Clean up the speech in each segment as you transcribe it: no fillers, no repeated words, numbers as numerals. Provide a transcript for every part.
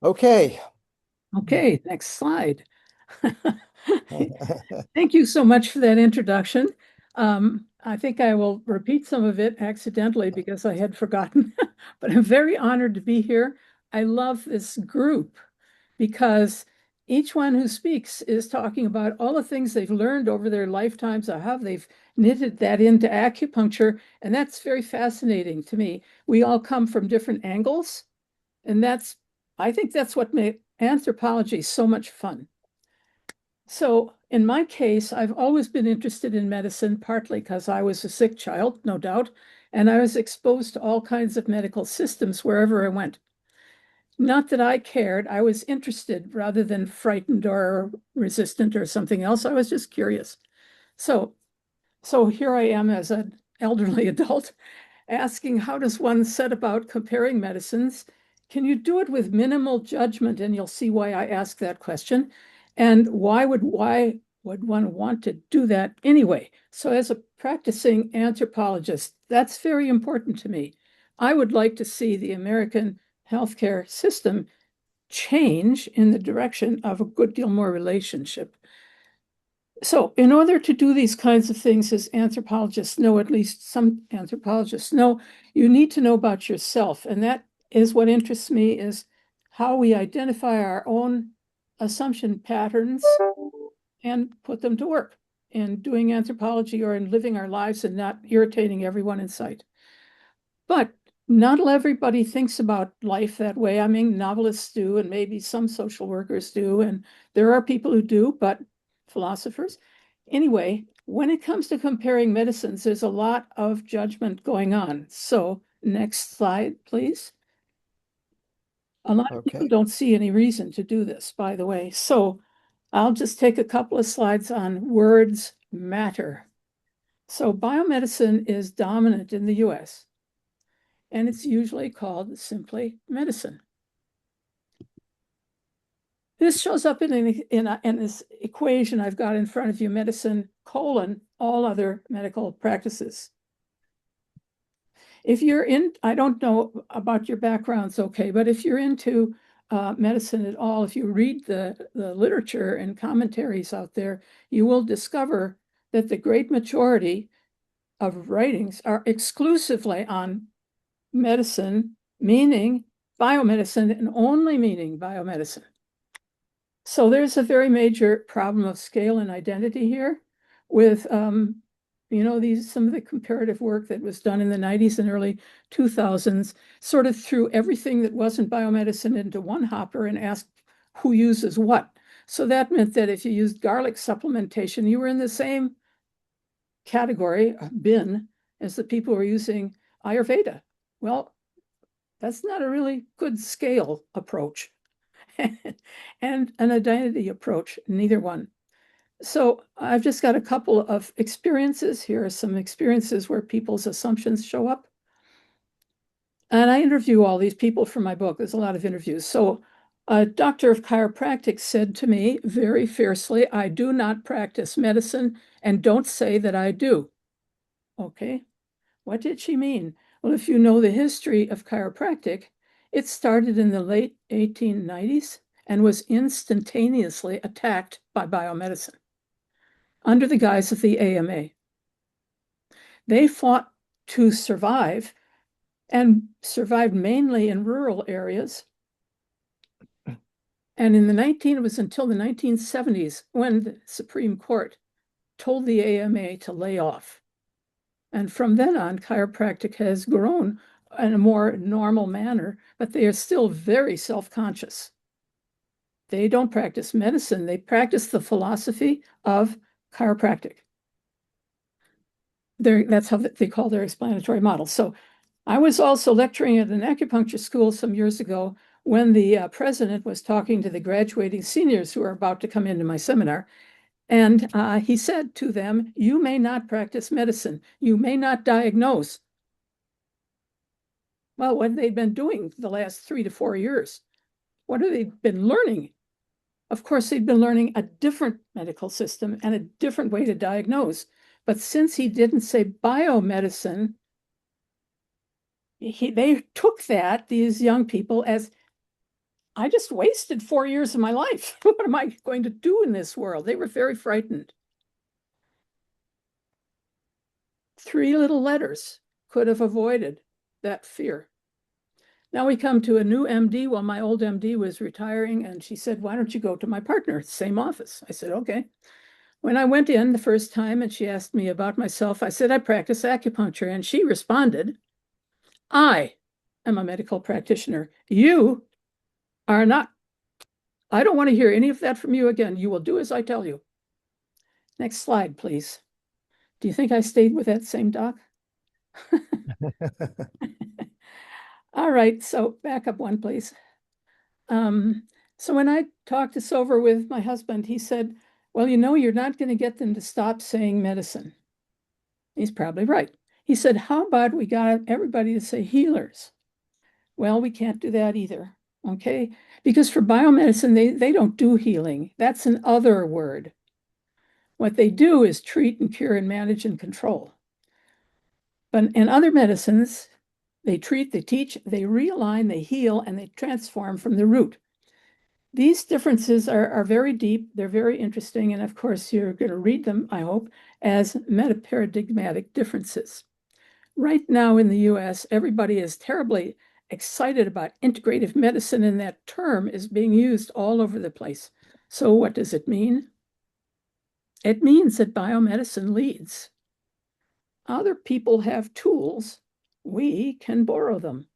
Okay. Okay, next slide. Thank you so much for that introduction. I think I will repeat some of it accidentally because I had forgotten, but I'm very honored to be here. I love this group because each one who speaks is talking about all the things they've learned over their lifetimes, or how they've knitted that into acupuncture, and that's very fascinating to me. We all come from different angles, and I think that's what made anthropology so much fun. So, in my case, I've always been interested in medicine, partly because I was a sick child, no doubt, and I was exposed to all kinds of medical systems wherever I went. Not that I cared, I was interested rather than frightened or resistant or something else. I was just curious. So, so here I am as an elderly adult asking, how does one set about comparing medicines? Can you do it with minimal judgment? And you'll see why I ask that question. And why would one want to do that anyway? So as a practicing anthropologist, that's very important to me. I would like to see the American healthcare system change in the direction of a good deal more relationship. So, in order to do these kinds of things, as anthropologists know, at least some anthropologists know, you need to know about yourself. And that is what interests me, is how we identify our own assumption patterns and put them to work in doing anthropology or in living our lives and not irritating everyone in sight. But not everybody thinks about life that way. I mean, novelists do, and maybe some social workers do, and there are people who do, but philosophers. Anyway, when it comes to comparing medicines, there's a lot of judgment going on. So, next slide, please. A lot of people Okay. don't see any reason to do this, by the way. So, I'll just take a couple of slides on words matter. So, biomedicine is dominant in the US, and it's usually called simply medicine. This shows up in this equation I've got in front of you: medicine colon all other medical practices. If you're in, I don't know about your backgrounds, okay, but if you're into medicine at all, if you read the literature and commentaries out there, you will discover that the great majority of writings are exclusively on medicine, meaning biomedicine, and only meaning biomedicine. So there's a very major problem of scale and identity here with, some of the comparative work that was done in the 90s and early 2000s sort of threw everything that wasn't biomedicine into one hopper and asked who uses what. So that meant that if you used garlic supplementation, you were in the same category, bin, as the people who were using Ayurveda. Well, that's not a really good scale approach. And an identity approach, neither one. So I've just got a couple of experiences. Here are some experiences where people's assumptions show up. And I interview all these people for my book. There's a lot of interviews. So a doctor of chiropractic said to me very fiercely, I do not practice medicine, and don't say that I do. Okay, what did she mean? Well, if you know the history of chiropractic, it started in the late 1890s and was instantaneously attacked by biomedicine under the guise of the AMA. They fought to survive and survived mainly in rural areas. And it was until the 1970s when the Supreme Court told the AMA to lay off. And from then on, chiropractic has grown in a more normal manner, but they are still very self-conscious. They don't practice medicine, they practice the philosophy of chiropractic. That's how they call their explanatory model. So I was also lecturing at an acupuncture school some years ago when the president was talking to the graduating seniors who are about to come into my seminar. And he said to them, you may not practice medicine. You may not diagnose. Well, what they'd been doing the last 3 to 4 years, what have they been learning? Of course, they'd been learning a different medical system and a different way to diagnose. But since he didn't say biomedicine, they took that, these young people, as I just wasted 4 years of my life. What am I going to do in this world? They were very frightened. 3 little letters could have avoided that fear. Now we come to a new MD. Well, my old MD was retiring, and she said, why don't you go to my partner? Same office. I said, okay. When I went in the first time and she asked me about myself, I said, I practice acupuncture. And she responded, I am a medical practitioner. You are not. I don't want to hear any of that from you again. You will do as I tell you. Next slide, please. Do you think I stayed with that same doc? All right, so back up one, please. So when I talked this over with my husband, he said, well, you know, you're not going to get them to stop saying medicine. He's probably right. He said, how about we got everybody to say healers? Well, we can't do that either, okay? Because for biomedicine, they don't do healing. That's an other word. What they do is treat and cure and manage and control. But in other medicines, they treat, they teach, they realign, they heal, and they transform from the root. These differences are very deep. They're very interesting. And of course, you're going to read them, I hope, as metaparadigmatic differences. Right now in the US, everybody is terribly excited about integrative medicine, and that term is being used all over the place. So what does it mean? It means that biomedicine leads. Other people have tools. We can borrow them.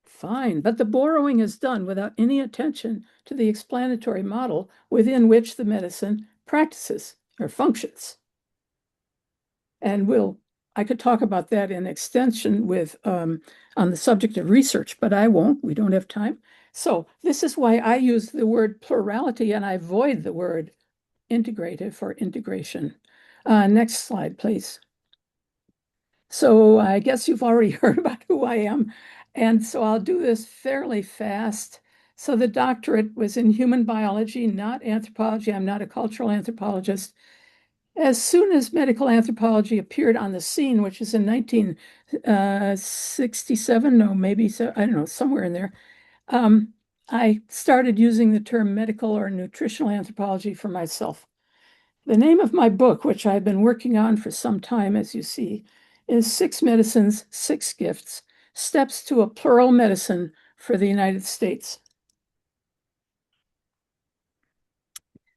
Fine, but the borrowing is done without any attention to the explanatory model within which the medicine practices or functions. And I could talk about that in extension with on the subject of research, but I won't. We don't have time. So this is why I use the word plurality and I avoid the word integrative or integration. Next slide, please. So I guess you've already heard about who I am. And so I'll do this fairly fast. So the doctorate was in human biology, not anthropology. I'm not a cultural anthropologist. As soon as medical anthropology appeared on the scene, which is in 1967, no, maybe, so, I don't know, somewhere in there, I started using the term medical or nutritional anthropology for myself. The name of my book, which I've been working on for some time, as you see, is Six Medicines, Six Gifts, Steps to a Plural Medicine for the United States.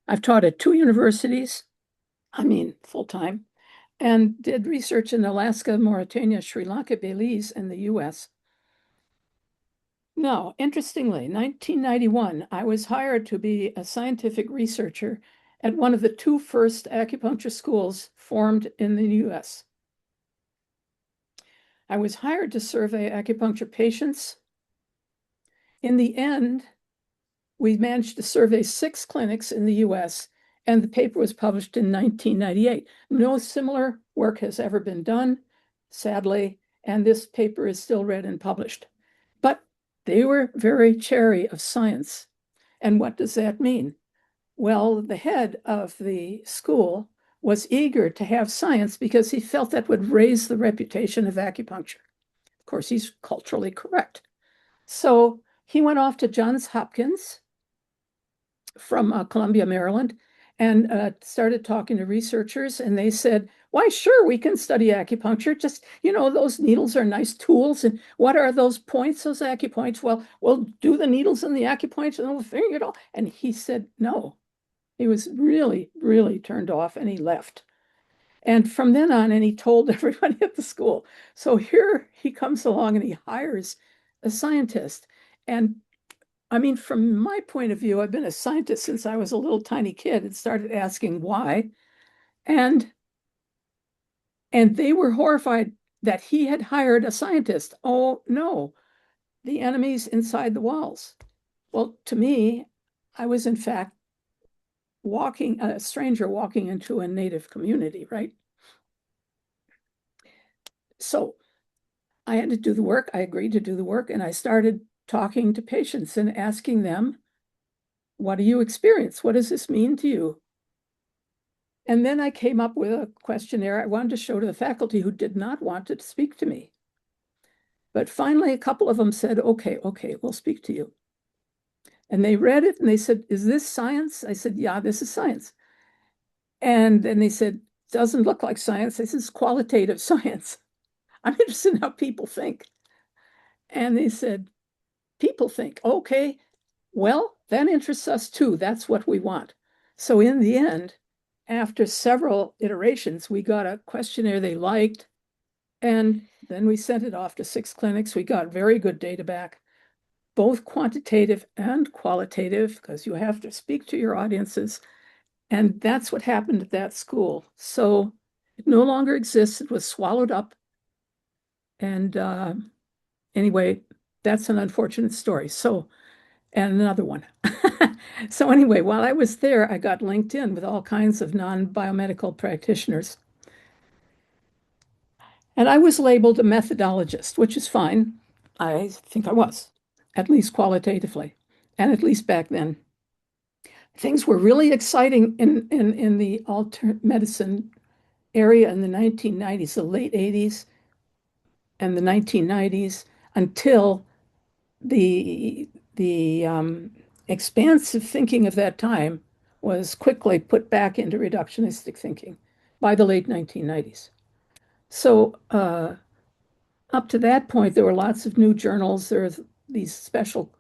I've taught at 2 universities, full-time, and did research in Alaska, Mauritania, Sri Lanka, Belize, and the US. Now, interestingly, 1991, I was hired to be a scientific researcher at one of the 2 first acupuncture schools formed in the US. I was hired to survey acupuncture patients. In the end, we managed to survey 6 clinics in the US, and the paper was published in 1998. No similar work has ever been done, sadly, and this paper is still read and published. But they were very chary of science. And what does that mean? Well, the head of the school was eager to have science because he felt that would raise the reputation of acupuncture. Of course, he's culturally correct. So he went off to Johns Hopkins from Columbia, Maryland, and started talking to researchers. And they said, why, sure, we can study acupuncture. Just, those needles are nice tools. And what are those points, those acupoints? Well, we'll do the needles and the acupoints and we'll figure it all. And he said, no. He was really, really turned off and he left. And from then on, and he told everybody at the school. So here he comes along and he hires a scientist. And from my point of view, I've been a scientist since I was a little tiny kid and started asking why. And they were horrified that he had hired a scientist. Oh, no, the enemy's inside the walls. Well, to me, I was in fact a stranger walking into a native community, right? So I had to do the work. I agreed to do the work, and I started talking to patients and asking them, what do you experience? What does this mean to you? And then I came up with a questionnaire I wanted to show to the faculty who did not want to speak to me. But finally, a couple of them said, okay, we'll speak to you. And they read it and they said, is this science? I said, yeah, this is science. And then they said, doesn't look like science. This is qualitative science. I'm interested in how people think. And they said, people think, okay, well, that interests us too. That's what we want. So in the end, after several iterations, we got a questionnaire they liked. And then we sent it off to 6 clinics. We got very good data back, both quantitative and qualitative, because you have to speak to your audiences. And that's what happened at that school. So it no longer exists. It was swallowed up. And anyway, that's an unfortunate story. So, and another one. So anyway, while I was there, I got linked in with all kinds of non-biomedical practitioners. And I was labeled a methodologist, which is fine. I think I was, at least qualitatively, and at least back then. Things were really exciting in the alternative medicine area in the 1990s, the late 80s and the 1990s, until the expansive thinking of that time was quickly put back into reductionistic thinking by the late 1990s. So up to that point, there were lots of new journals. There were these special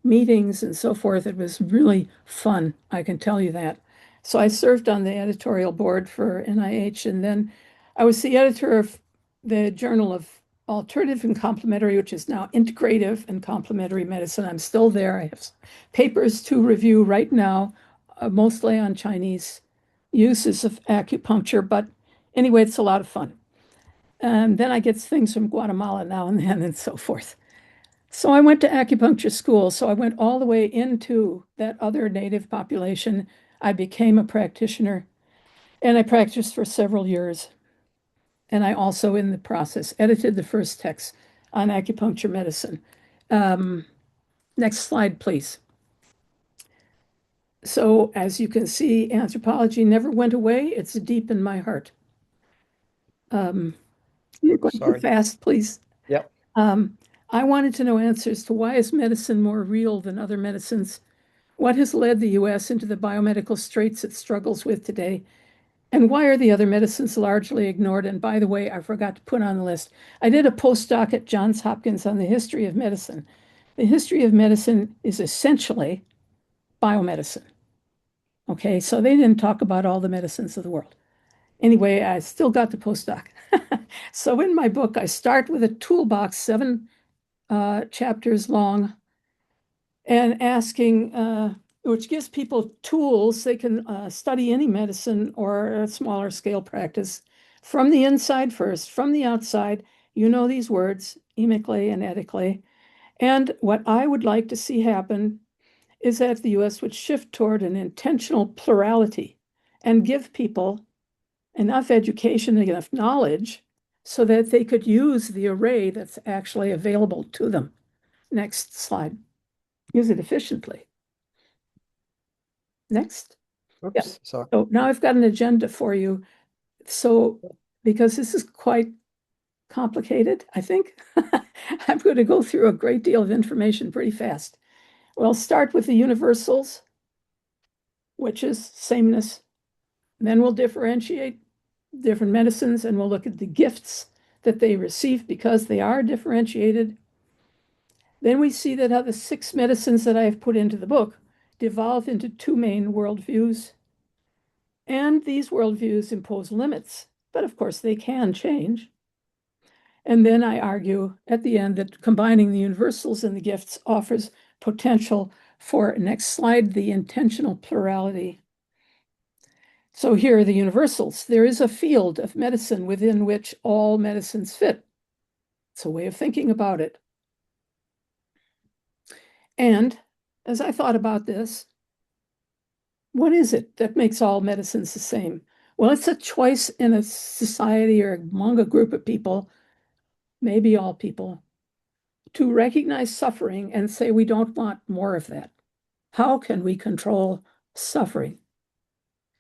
meetings and so forth. It was really fun, I can tell you that. So I served on the editorial board for NIH, and then I was the editor of the Journal of Alternative and Complementary, which is now Integrative and Complementary Medicine. I'm still there. I have papers to review right now, mostly on Chinese uses of acupuncture, but anyway, it's a lot of fun. And then I get things from Guatemala now and then and so forth. So I went to acupuncture school. So I went all the way into that other native population. I became a practitioner and I practiced for several years. And I also, in the process, edited the first text on acupuncture medicine. Next slide, please. So as you can see, anthropology never went away. It's deep in my heart. You're going too fast, please. Yep. I wanted to know answers to why is medicine more real than other medicines? What has led the US into the biomedical straits it struggles with today? And why are the other medicines largely ignored? And by the way, I forgot to put on the list. I did a postdoc at Johns Hopkins on the history of medicine. The history of medicine is essentially biomedicine. Okay, so they didn't talk about all the medicines of the world. Anyway, I still got the postdoc. So in my book, I start with a toolbox, 7 chapters long, and asking, which gives people tools. They can study any medicine or a smaller scale practice from the inside first, from the outside. You know these words, emically and ethically. And what I would like to see happen is that the US would shift toward an intentional plurality and give people enough education and enough knowledge so that they could use the array that's actually available to them. Next slide. Use it efficiently. Next. Oops, Yeah. sorry. So now I've got an agenda for you. So because this is quite complicated, I think, I'm going to go through a great deal of information pretty fast. We'll start with the universals, which is sameness. Then we'll differentiate different medicines and we'll look at the gifts that they receive because they are differentiated. Then we see that how the 6 medicines that I have put into the book devolve into 2 main worldviews. And these worldviews impose limits, but of course they can change. And then I argue at the end that combining the universals and the gifts offers potential for, next slide, the intentional plurality. So here are the universals. There is a field of medicine within which all medicines fit. It's a way of thinking about it. And as I thought about this, what is it that makes all medicines the same? Well, it's a choice in a society or among a group of people, maybe all people, to recognize suffering and say we don't want more of that. How can we control suffering?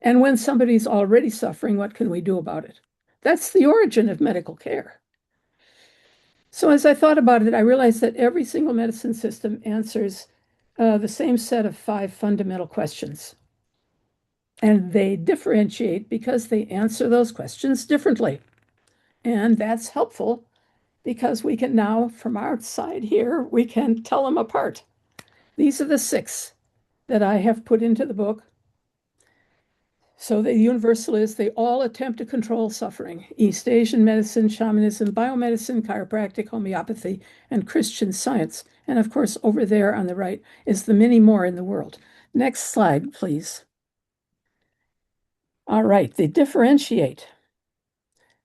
And when somebody's already suffering, what can we do about it? That's the origin of medical care. So as I thought about it, I realized that every single medicine system answers the same set of 5 fundamental questions. And they differentiate because they answer those questions differently. And that's helpful because we can now, from our side here, we can tell them apart. These are the 6 that I have put into the book. So the universal is they all attempt to control suffering. East Asian medicine, shamanism, biomedicine, chiropractic, homeopathy, and Christian Science. And of course, over there on the right is the many more in the world. Next slide, please. All right, they differentiate.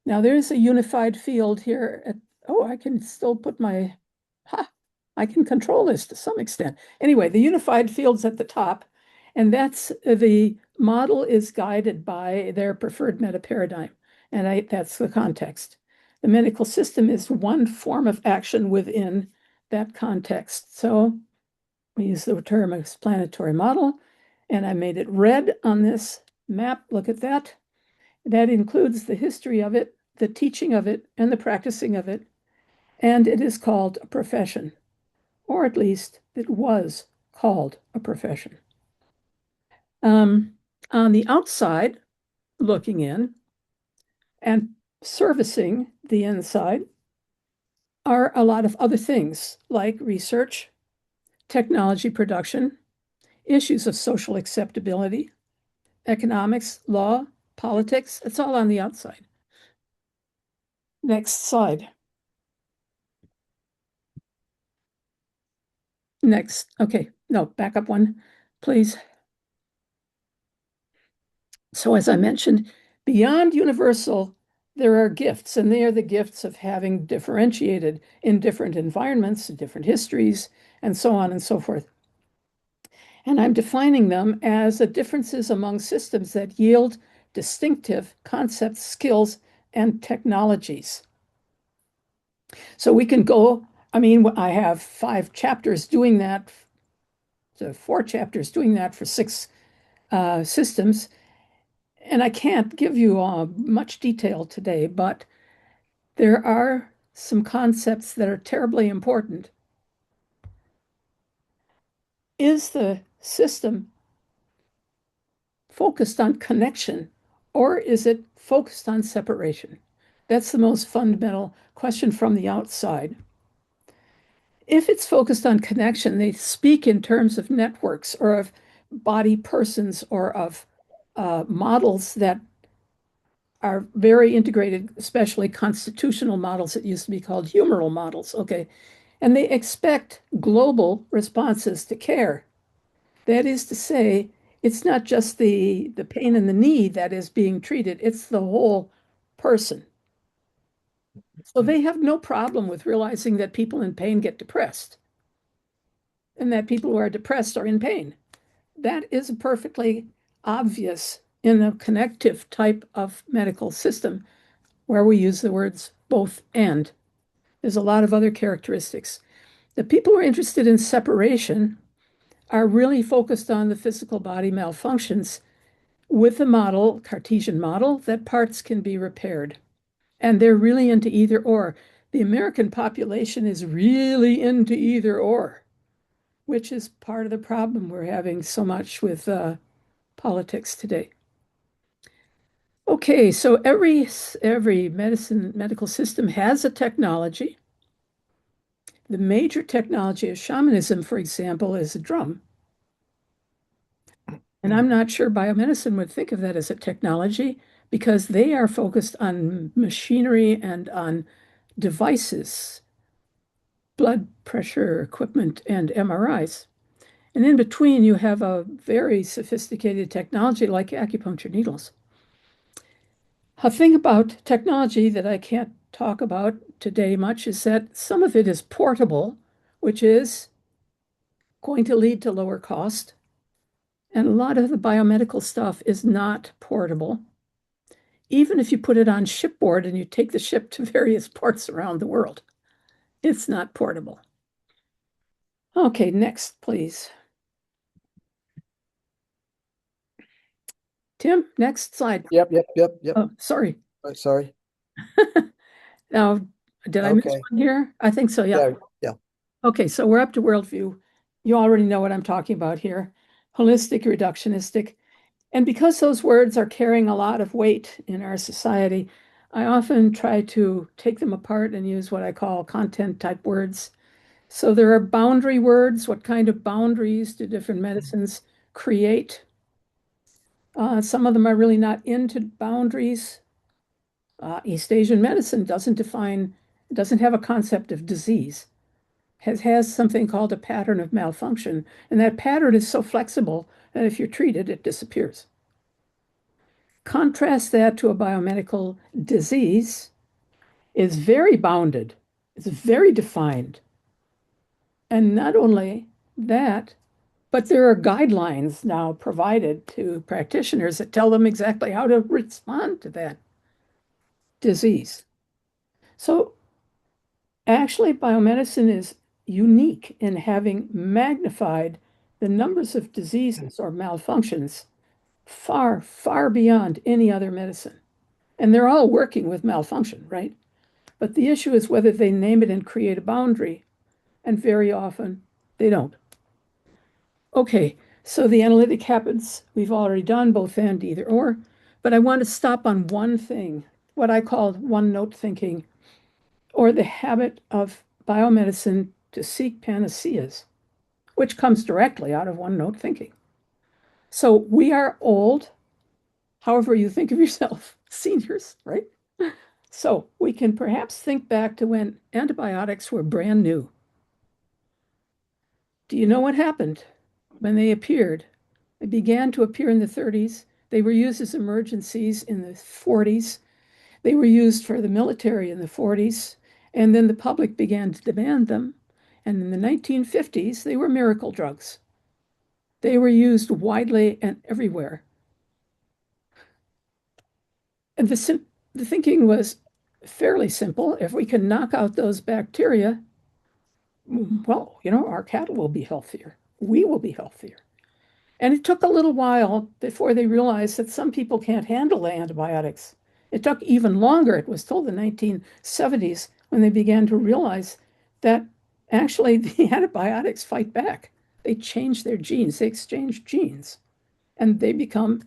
Now there's a unified field here. I can still put I can control this to some extent. Anyway, the unified field's at the top, and that's the model is guided by their preferred meta paradigm, and that's the context. The medical system is one form of action within that context. So we use the term explanatory model, and I made it red on this map. Look at that. That includes the history of it, the teaching of it, and the practicing of it. And it is called a profession, or at least it was called a profession. On the outside, looking in and servicing the inside are a lot of other things like research, technology production, issues of social acceptability, economics, law, politics. It's all on the outside. Next slide. Next. Okay. No, back up one, please. So as I mentioned, beyond universal, there are gifts, and they are the gifts of having differentiated in different environments, different histories, and so on and so forth. And I'm defining them as the differences among systems that yield distinctive concepts, skills, and technologies. So we can go, I have 5 chapters doing that, so 4 chapters doing that for 6 systems. And I can't give you much detail today, but there are some concepts that are terribly important. Is the system focused on connection or is it focused on separation? That's the most fundamental question from the outside. If it's focused on connection, they speak in terms of networks or of body persons or of models that are very integrated, especially constitutional models. It used to be called humoral models. Okay. And they expect global responses to care. That is to say, it's not just the pain in the knee that is being treated, it's the whole person. So they have no problem with realizing that people in pain get depressed and that people who are depressed are in pain. That is perfectly obvious in a connective type of medical system where we use the words both and. There's a lot of other characteristics. The people who are interested in separation are really focused on the physical body malfunctions with the model, Cartesian model, that parts can be repaired. And they're really into either or. The American population is really into either or, which is part of the problem we're having so much with politics today. Okay, so every medical system has a technology. The major technology of shamanism, for example, is a drum. And I'm not sure biomedicine would think of that as a technology because they are focused on machinery and on devices, blood pressure equipment, and MRIs. And in between, you have a very sophisticated technology like acupuncture needles. A thing about technology that I can't talk about today much is that some of it is portable, which is going to lead to lower cost. And a lot of the biomedical stuff is not portable. Even if you put it on shipboard and you take the ship to various ports around the world, it's not portable. Okay, next, please. Tim, next slide. Yep. Oh, sorry. Sorry. Now, Did I miss Okay. one here? I think so, yeah. Yeah. Yeah. Okay, so we're up to worldview. You already know what I'm talking about here. Holistic, reductionistic. And because those words are carrying a lot of weight in our society, I often try to take them apart and use what I call content type words. So there are boundary words. What kind of boundaries do different medicines create? Some of them are really not into boundaries. East Asian medicine doesn't have a concept of disease. Has something called a pattern of malfunction, and that pattern is so flexible that if you're treated, it disappears. Contrast that to a biomedical disease is very bounded, it's very defined. And not only that, but there are guidelines now provided to practitioners that tell them exactly how to respond to that disease. So actually, biomedicine is unique in having magnified the numbers of diseases or malfunctions far, far beyond any other medicine. And they're all working with malfunction, right? But the issue is whether they name it and create a boundary, and very often they don't. Okay, so the analytic habits we've already done, both and either or, but I want to stop on one thing, what I call one note thinking, or the habit of biomedicine to seek panaceas, which comes directly out of one note thinking. So we are old, however you think of yourself, seniors, right? So we can perhaps think back to when antibiotics were brand new. Do you know what happened when they appeared? They began to appear in the 30s. They were used as emergencies in the 40s. They were used for the military in the 40s. And then the public began to demand them. And in the 1950s, they were miracle drugs. They were used widely and everywhere. And the thinking was fairly simple. If we can knock out those bacteria, well, our cattle will be healthier. We will be healthier. And it took a little while before they realized that some people can't handle the antibiotics. It took even longer. It was till the 1970s when they began to realize that actually the antibiotics fight back. They change their genes, they exchange genes, and they become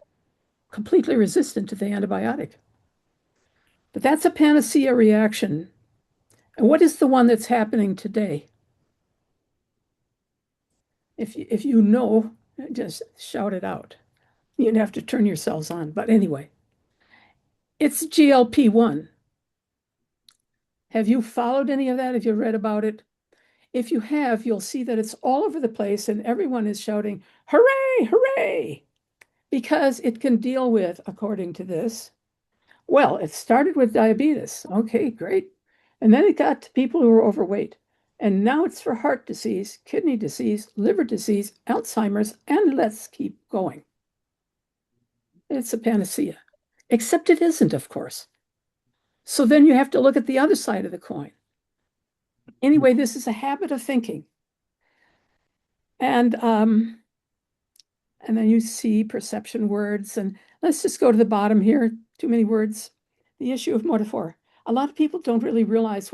completely resistant to the antibiotic. But that's a panacea reaction. And what is the one that's happening today? If you know, just shout it out. You'd have to turn yourselves on. But anyway, it's GLP-1. Have you followed any of that? Have you read about it? If you have, you'll see that it's all over the place and everyone is shouting, hooray, hooray, because it can deal with, according to this, well, it started with diabetes. Okay, great. And then it got to people who were overweight. And now it's for heart disease, kidney disease, liver disease, Alzheimer's, and let's keep going. It's a panacea, except it isn't, of course. So then you have to look at the other side of the coin. Anyway, this is a habit of thinking. And and then you see perception words. And let's just go to the bottom here. Too many words. The issue of metaphor. A lot of people don't really realize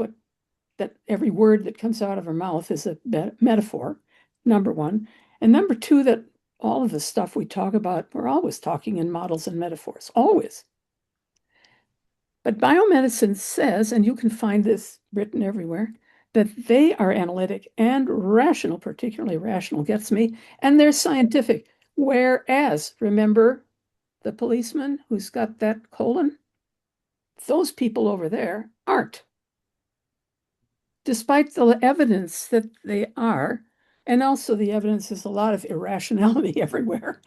that every word that comes out of our mouth is a metaphor, number one. And number two, that all of the stuff we talk about, we're always talking in models and metaphors, always. But biomedicine says, and you can find this written everywhere, that they are analytic and rational, particularly rational gets me, and they're scientific. Whereas, remember the policeman who's got that colon? Those people over there aren't, despite the evidence that they are. And also, the evidence is a lot of irrationality everywhere.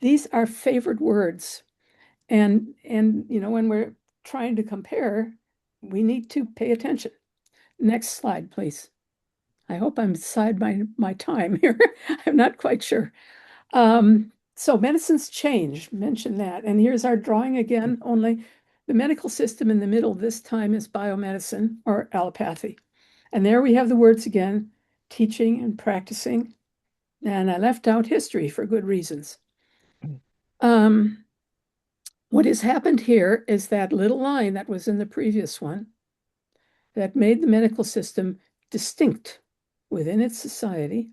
These are favored words. And when we're trying to compare, we need to pay attention. Next slide, please. I hope I'm inside my time here. I'm not quite sure. So medicine's changed, mention that. And here's our drawing again, only the medical system in the middle this time is biomedicine or allopathy. And there we have the words again, teaching and practicing. And I left out history for good reasons. Um, what has happened here is that little line that was in the previous one that made the medical system distinct within its society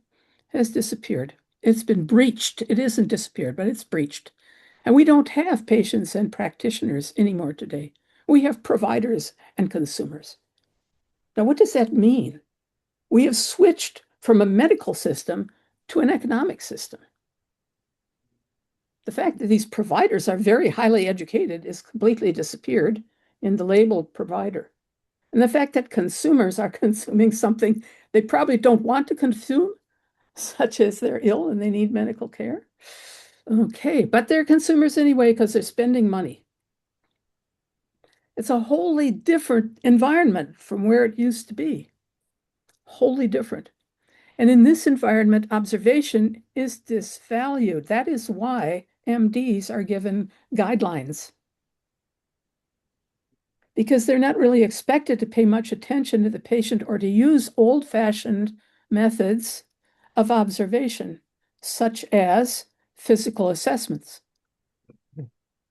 has disappeared. It's been breached. It isn't disappeared, but it's breached. And we don't have patients and practitioners anymore today. We have providers and consumers. Now, what does that mean? We have switched from a medical system to an economic system. The fact that these providers are very highly educated is completely disappeared in the labeled provider. And the fact that consumers are consuming something they probably don't want to consume, such as they're ill and they need medical care. Okay, but they're consumers anyway because they're spending money. It's a wholly different environment from where it used to be. Wholly different. And in this environment, observation is disvalued. That is why MDs are given guidelines, because they're not really expected to pay much attention to the patient or to use old-fashioned methods of observation, such as physical assessments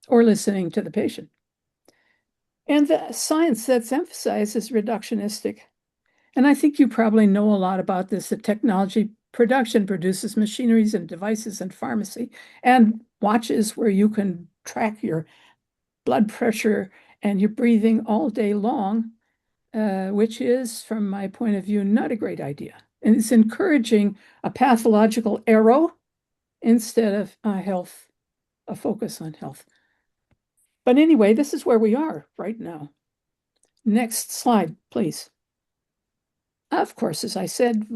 or listening to the patient. And the science that's emphasized is reductionistic. And I think you probably know a lot about this, that technology production produces machineries and devices and pharmacy and watches where you can track your blood pressure and your breathing all day long, which is, from my point of view, not a great idea. And it's encouraging a pathological arrow instead of a focus on health. But anyway, this is where we are right now. Next slide, please. Of course, as I said,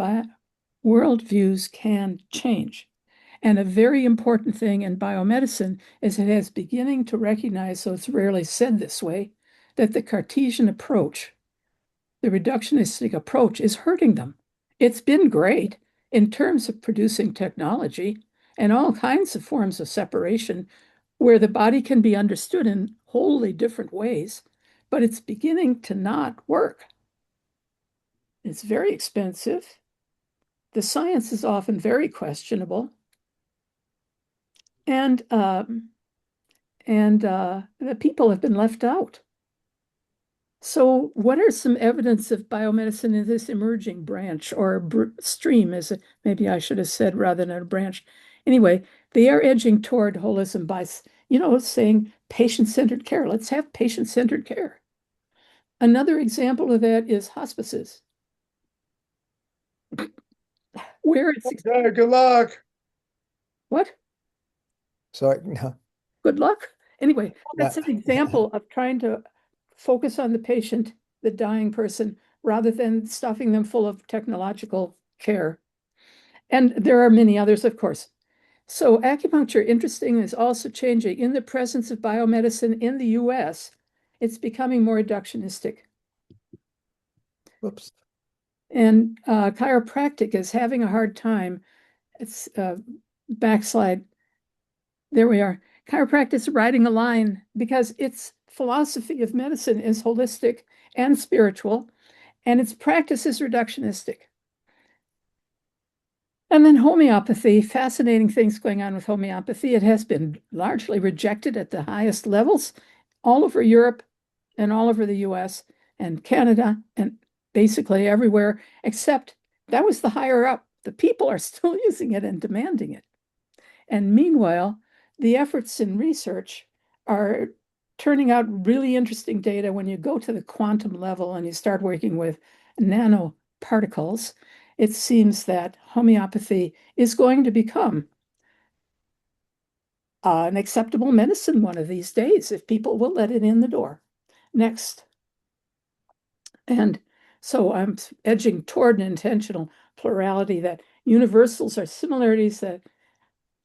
worldviews can change. And a very important thing in biomedicine is it has beginning to recognize, so it's rarely said this way, that the Cartesian approach, the reductionistic approach, is hurting them. It's been great in terms of producing technology and all kinds of forms of separation where the body can be understood in wholly different ways, but it's beginning to not work. It's very expensive. The science is often very questionable. And the people have been left out. So what are some evidence of biomedicine in this emerging branch or stream, as maybe I should have said rather than a branch? Anyway, they are edging toward holism by, saying patient-centered care. Let's have patient-centered care. Another example of that is hospices, where it's... Okay, good luck. What? Sorry, no. Good luck. Anyway, that's an example of trying to focus on the patient, the dying person, rather than stuffing them full of technological care. And there are many others, of course. So acupuncture, interesting, is also changing. In the presence of biomedicine in the US, it's becoming more reductionistic. Whoops. And chiropractic is having a hard time. It's backslide. There we are. Chiropractic is riding a line because its philosophy of medicine is holistic and spiritual, and its practice is reductionistic. And then homeopathy, fascinating things going on with homeopathy. It has been largely rejected at the highest levels all over Europe and all over the US and Canada and basically everywhere, except that was the higher up. The people are still using it and demanding it. And meanwhile, the efforts in research are turning out really interesting data when you go to the quantum level and you start working with nanoparticles. It seems that homeopathy is going to become an acceptable medicine one of these days if people will let it in the door. Next. And so I'm edging toward an intentional plurality, that universals are similarities that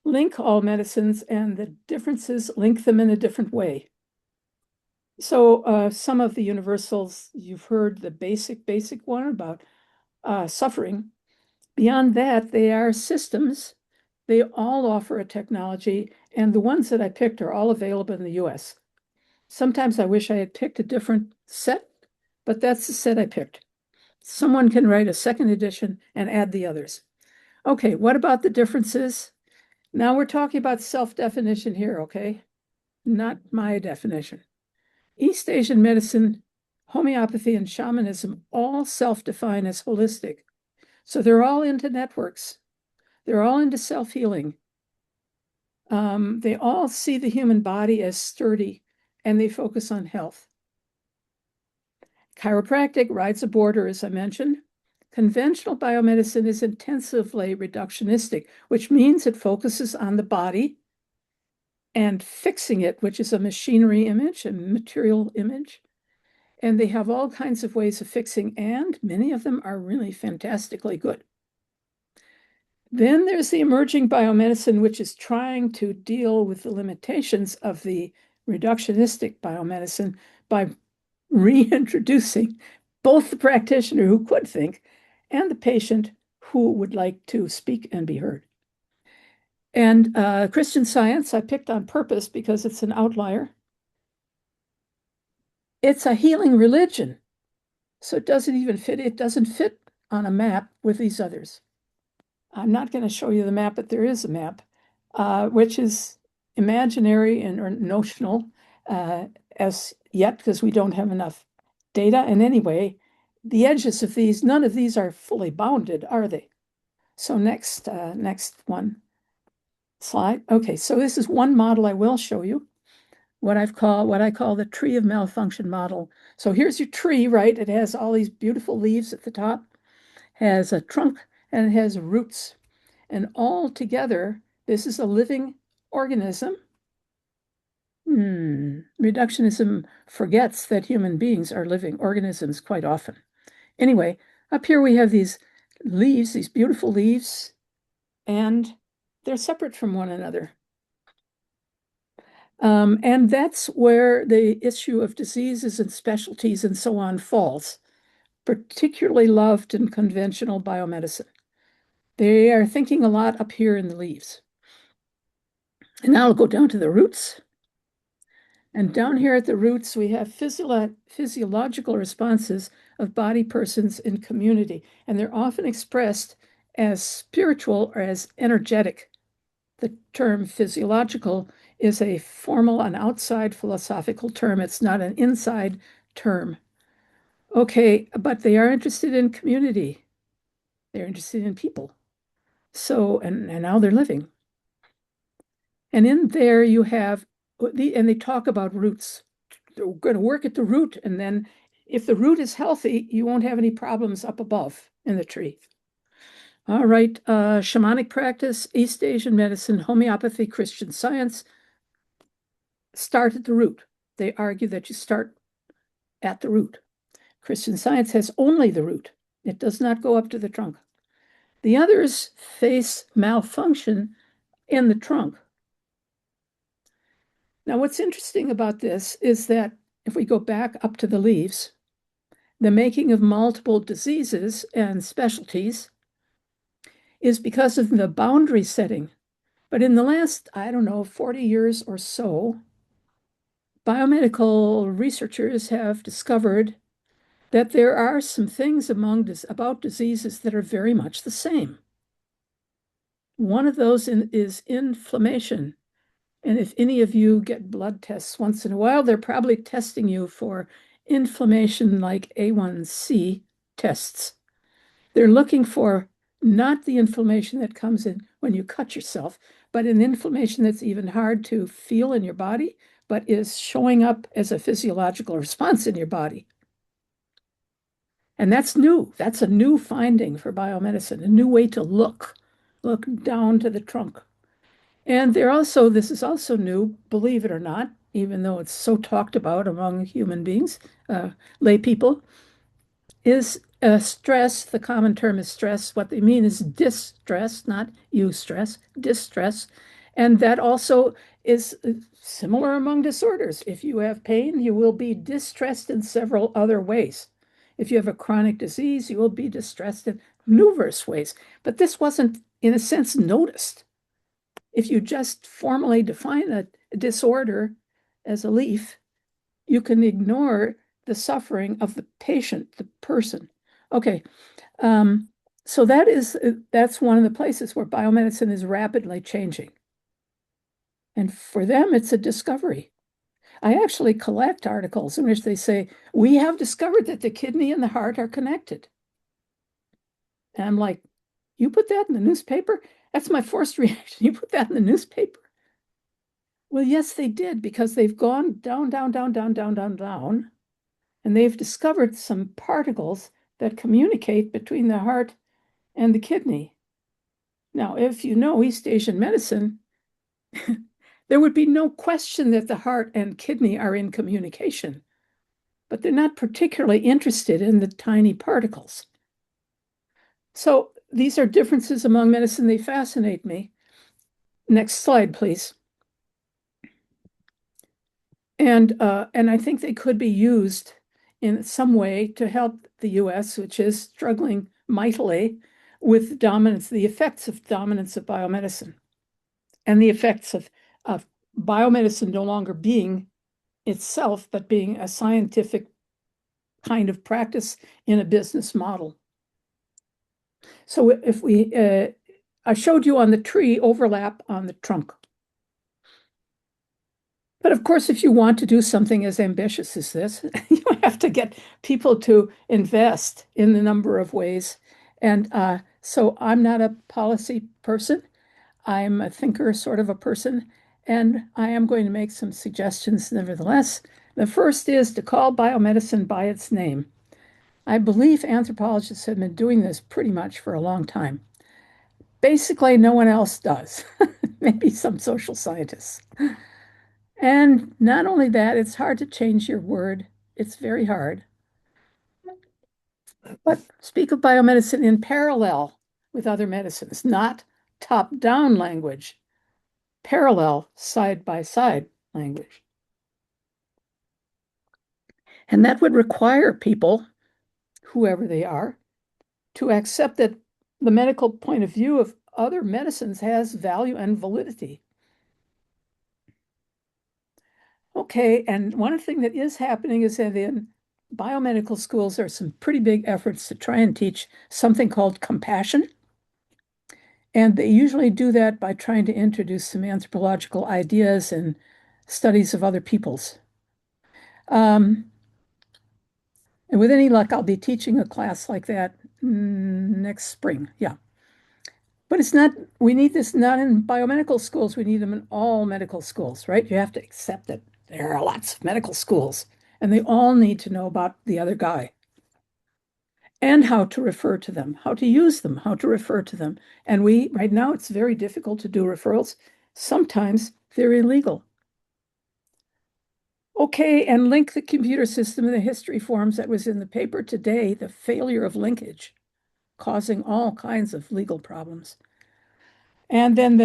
link all medicines and the differences link them in a different way. So some of the universals, you've heard the basic one about suffering. Beyond that, they are systems. They all offer a technology, and the ones that I picked are all available in the US. Sometimes I wish I had picked a different set, but that's the set I picked. Someone can write a second edition and add the others. Okay, what about the differences? Now we're talking about self-definition here, okay? Not my definition. East Asian medicine homeopathy, and shamanism all self-define as holistic. So they're all into networks. They're all into self-healing. They all see the human body as sturdy, and they focus on health. Chiropractic rides a border, as I mentioned. Conventional biomedicine is intensively reductionistic, which means it focuses on the body and fixing it, which is a machinery image, a material image. And they have all kinds of ways of fixing, and many of them are really fantastically good. Then there's the emerging biomedicine, which is trying to deal with the limitations of the reductionistic biomedicine by reintroducing both the practitioner who could think and the patient who would like to speak and be heard. And Christian Science, I picked on purpose because it's an outlier. It's a healing religion, so it doesn't even fit. It doesn't fit on a map with these others. I'm not going to show you the map, but there is a map, which is imaginary and or notional as yet because we don't have enough data. And anyway, the edges of these, none of these are fully bounded, are they? So next one slide. Okay, so this is one model I will show you, what I call the tree of malfunction model. So here's your tree, right? It has all these beautiful leaves at the top, has a trunk, and it has roots. And all together, this is a living organism. Reductionism forgets that human beings are living organisms quite often. Anyway, up here we have these leaves, these beautiful leaves, and they're separate from one another. And that's where the issue of diseases and specialties and so on falls, particularly loved in conventional biomedicine. They are thinking a lot up here in the leaves. And now I'll go down to the roots. And down here at the roots, we have physiological responses of body persons in community. And they're often expressed as spiritual or as energetic. The term physiological is a formal and outside philosophical term. It's not an inside term. Okay, but they are interested in community. They're interested in people. So, and now they're living. And in there you have, and they talk about roots. They're going to work at the root, and then if the root is healthy, you won't have any problems up above in the tree. All right, shamanic practice, East Asian medicine, homeopathy, Christian Science, start at the root. They argue that you start at the root. Christian Science has only the root. It does not go up to the trunk. The others face malfunction in the trunk. Now, what's interesting about this is that if we go back up to the leaves, the making of multiple diseases and specialties is because of the boundary setting. But in the last, I don't know, 40 years or so, biomedical researchers have discovered that there are some things about diseases that are very much the same. One of those is inflammation. And if any of you get blood tests once in a while, they're probably testing you for inflammation like A1C tests. They're looking for not the inflammation that comes in when you cut yourself, but an inflammation that's even hard to feel in your body, but is showing up as a physiological response in your body. And that's new. That's a new finding for biomedicine, a new way to look down to the trunk. And this is also new, believe it or not, even though it's so talked about among human beings, lay people, is stress. The common term is stress. What they mean is distress, not eustress, distress. And that also is similar among disorders. If you have pain, you will be distressed in several other ways. If you have a chronic disease, you will be distressed in numerous ways. But this wasn't, in a sense, noticed. If you just formally define a disorder as a leaf, you can ignore the suffering of the patient, the person. Okay, so that's one of the places where biomedicine is rapidly changing. And for them, it's a discovery. I actually collect articles in which they say, we have discovered that the kidney and the heart are connected. And I'm like, you put that in the newspaper? That's my first reaction. You put that in the newspaper? Well, yes, they did, because they've gone down, down, down, down, down, down, down, and they've discovered some particles that communicate between the heart and the kidney. Now, if you know East Asian medicine, there would be no question that the heart and kidney are in communication, but they're not particularly interested in the tiny particles. So these are differences among medicine. They fascinate me. Next slide, please. And I think they could be used in some way to help the US, which is struggling mightily with dominance, the effects of dominance of biomedicine, and the effects of biomedicine no longer being itself, but being a scientific kind of practice in a business model. So if we, I showed you on the tree overlap on the trunk. But of course, if you want to do something as ambitious as this, you have to get people to invest in a number of ways. And so I'm not a policy person. I'm a thinker sort of a person, and I am going to make some suggestions nevertheless. The first is to call biomedicine by its name. I believe anthropologists have been doing this pretty much for a long time. Basically, no one else does, maybe some social scientists. And not only that, it's hard to change your word. It's very hard. But speak of biomedicine in parallel with other medicines, not top-down language, parallel side-by-side language. And that would require people, whoever they are, to accept that the medical point of view of other medicines has value and validity. Okay, and one thing that is happening is that in biomedical schools, there are some pretty big efforts to try and teach something called compassion. And they usually do that by trying to introduce some anthropological ideas and studies of other peoples. And with any luck, I'll be teaching a class like that next spring. Yeah. But it's not, we need this not in biomedical schools, we need them in all medical schools, right? You have to accept that there are lots of medical schools and they all need to know about the other guy and how to refer to them, how to use them, how to refer to them. And right now, it's very difficult to do referrals. Sometimes they're illegal. Okay, and link the computer system in the history forms that was in the paper today, the failure of linkage, causing all kinds of legal problems. And then the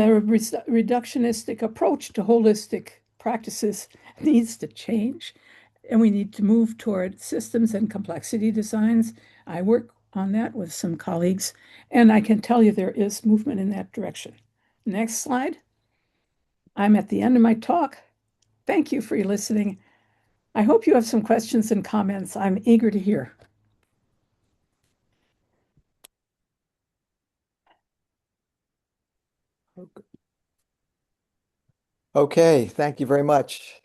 reductionistic approach to holistic practices needs to change. And we need to move toward systems and complexity designs. I work on that with some colleagues, and I can tell you there is movement in that direction. Next slide. I'm at the end of my talk. Thank you for your listening. I hope you have some questions and comments. I'm eager to hear. Okay, thank you very much.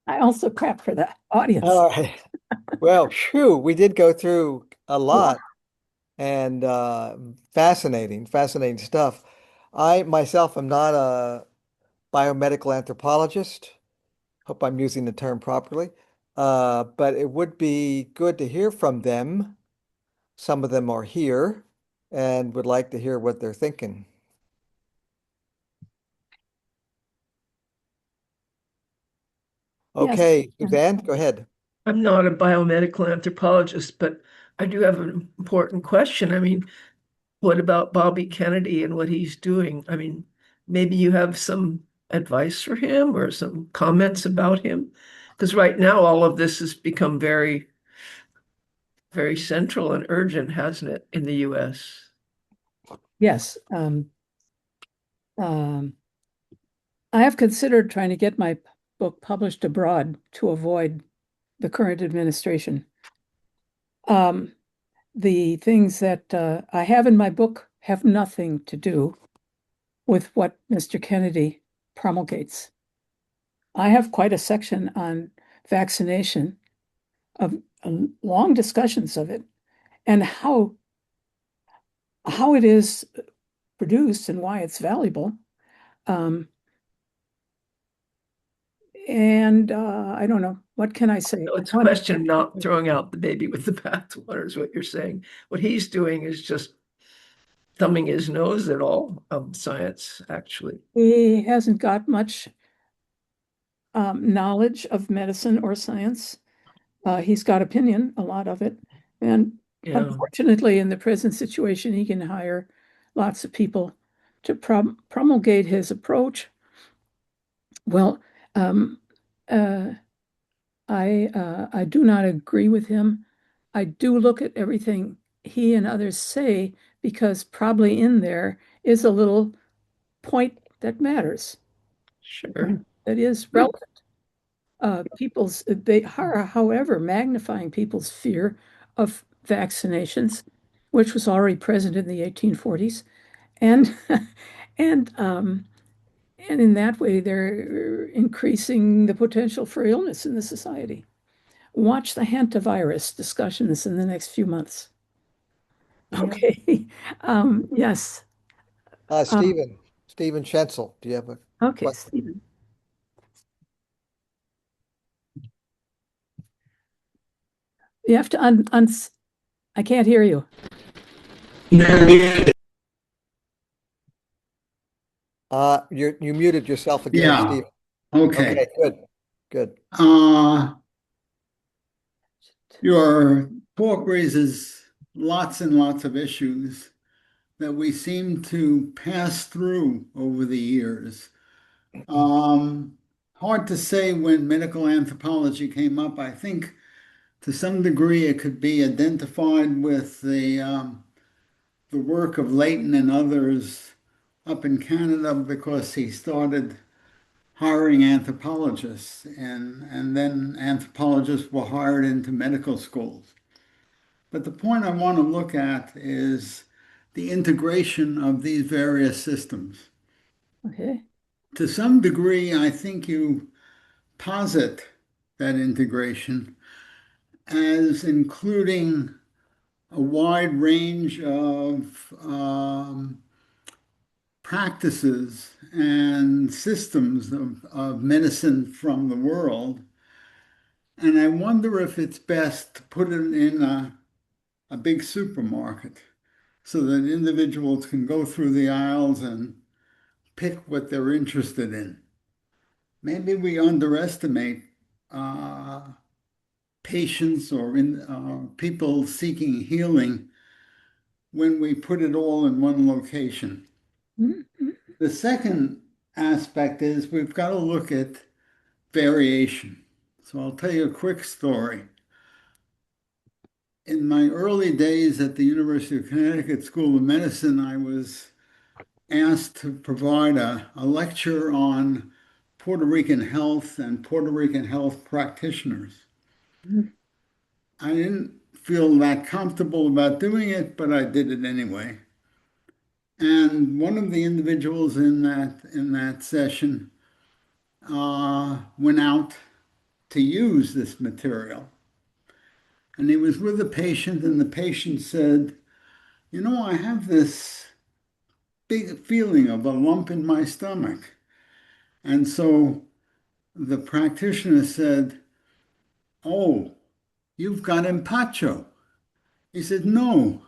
I also clap for the audience. All right. Well, phew, we did go through a Wow. lot and fascinating stuff. I myself am not a biomedical anthropologist. Hope I'm using the term properly. But it would be good to hear from them. Some of them are here and would like to hear what they're thinking. Yes. Okay, Suzanne, go ahead. I'm not a biomedical anthropologist, but I do have an important question. I mean, what about Bobby Kennedy and what he's doing? I mean, maybe you have some advice for him or some comments about him? Because right now, all of this has become very, very central and urgent, hasn't it, in the US? Yes. I have considered trying to get my book published abroad to avoid the current administration. The things that I have in my book have nothing to do with what Mr. Kennedy promulgates. I have quite a section on vaccination of long discussions of it and how it is produced and why it's valuable. Um, and I don't know, what can I say? So it's a question of not throwing out the baby with the bathwater is what you're saying. What he's doing is just thumbing his nose at all science, actually. He hasn't got much knowledge of medicine or science. He's got opinion, a lot of it. And Yeah, unfortunately, in the present situation, he can hire lots of people to promulgate his approach. Well, um, uh, I do not agree with him. I do look at everything he and others say because probably in there is a little point that matters, sure. that is relevant. They are, however, magnifying people's fear of vaccinations, which was already present in the 1840s, and and um, and in that way, they're increasing the potential for illness in the society. Watch the hantavirus discussions in the next few months. Yeah. Okay. Yes. Um, Stephen Schenzel, do you have a okay, question? Stephen. You have to I can't hear you. You muted yourself again, Yeah. Stephen. Okay, Okay. good, good. Uh, your talk raises lots and lots of issues that we seem to pass through over the years. Um, Hard to say when medical anthropology came up. I think to some degree it could be identified with the work of Leighton and others up in Canada because he started hiring anthropologists, and then anthropologists were hired into medical schools. But the point I want to look at is the integration of these various systems. Okay. To some degree, I think you posit that integration as including a wide range of practices and systems of medicine from the world. And I wonder if it's best to put it in a big supermarket so that individuals can go through the aisles and pick what they're interested in. Maybe we underestimate uh, patients or people seeking healing when we put it all in one location. Mhm. The second aspect is we've got to look at variation. So I'll tell you a quick story. In my early days at the University of Connecticut School of Medicine, I was asked to provide a lecture on Puerto Rican health and Puerto Rican health practitioners. I didn't feel that comfortable about doing it, but I did it anyway. And one of the individuals in that session went out to use this material. And he was with a patient, and the patient said, "You know, I have this big feeling of a lump in my stomach." And so the practitioner said, "Oh, you've got empacho." He said, "No,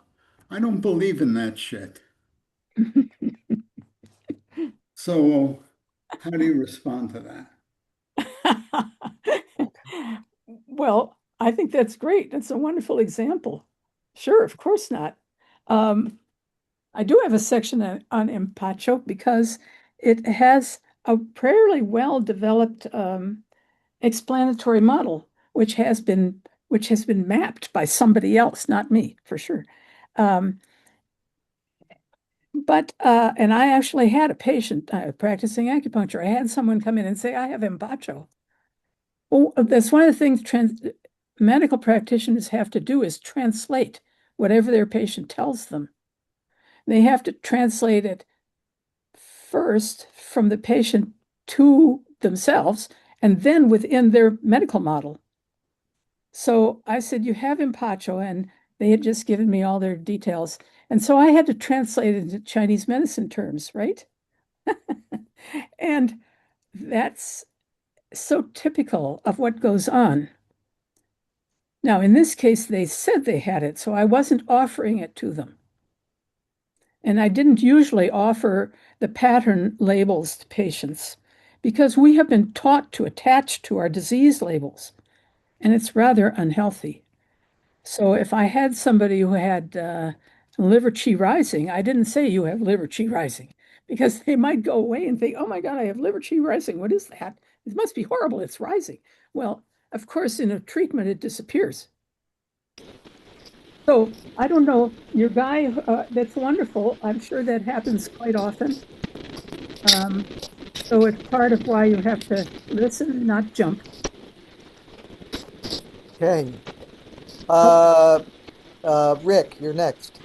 I don't believe in that shit." So how do you respond to that? Well, I think that's great. That's a wonderful example. Sure, of course not. Um, I do have a section on empacho because it has a fairly well-developed explanatory model, which has been mapped by somebody else, not me, for sure. Um, and I actually had a patient practicing acupuncture. I had someone come in and say, "I have empacho." Well, that's one of the things medical practitioners have to do is translate whatever their patient tells them. They have to translate it first from the patient to themselves and then within their medical model. So I said, you have empacho, and they had just given me all their details. And so I had to translate it into Chinese medicine terms, right? And that's so typical of what goes on. Now, in this case, they said they had it, so I wasn't offering it to them. And I didn't usually offer the pattern labels to patients because we have been taught to attach to our disease labels, and it's rather unhealthy. So if I had somebody who had liver qi rising, I didn't say you have liver qi rising because they might go away and think, oh my God, I have liver qi rising. What is that? It must be horrible. It's rising. Well, of course, in a treatment, it disappears. So I don't know, your guy, that's wonderful. I'm sure that happens quite often. So it's part of why you have to listen, not jump. Okay. Rick, you're next.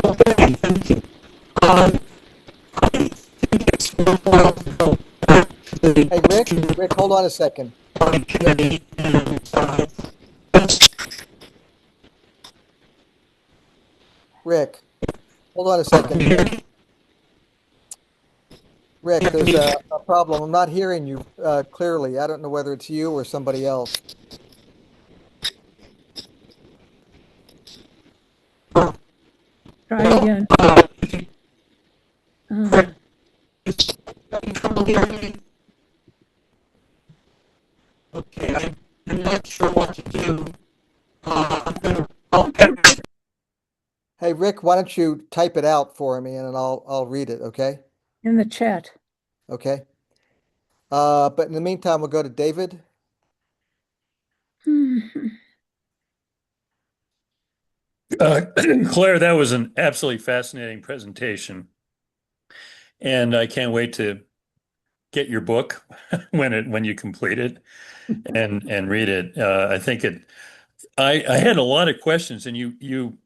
Okay, thank you. I think it's worthwhile to go back to the Hey, Rick, hold on a second. Kennedy and Rick, hold on a second. Rick, there's a problem. I'm not hearing you clearly. I don't know whether it's you or somebody else. Try again. having trouble hearing me. Okay, I'm not sure what to do. I'll get Hey, Rick, why don't you type it out for me and I'll read it, okay? In the chat. Okay. But in the meantime, we'll go to David. Claire, that was an absolutely fascinating presentation, and I can't wait to get your book when you complete it and read it. I think it. I had a lot of questions, and you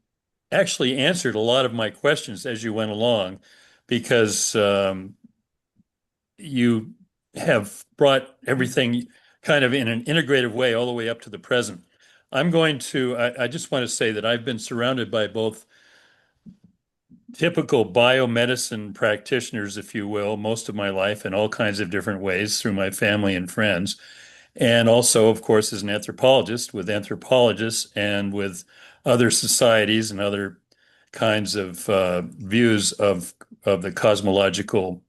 actually answered a lot of my questions as you went along, because you have brought everything kind of in an integrative way all the way up to the present. I just want to say that I've been surrounded by both typical biomedicine practitioners, if you will, most of my life in all kinds of different ways through my family and friends. And also, of course, as an anthropologist with anthropologists and with other societies and other kinds of views of the cosmological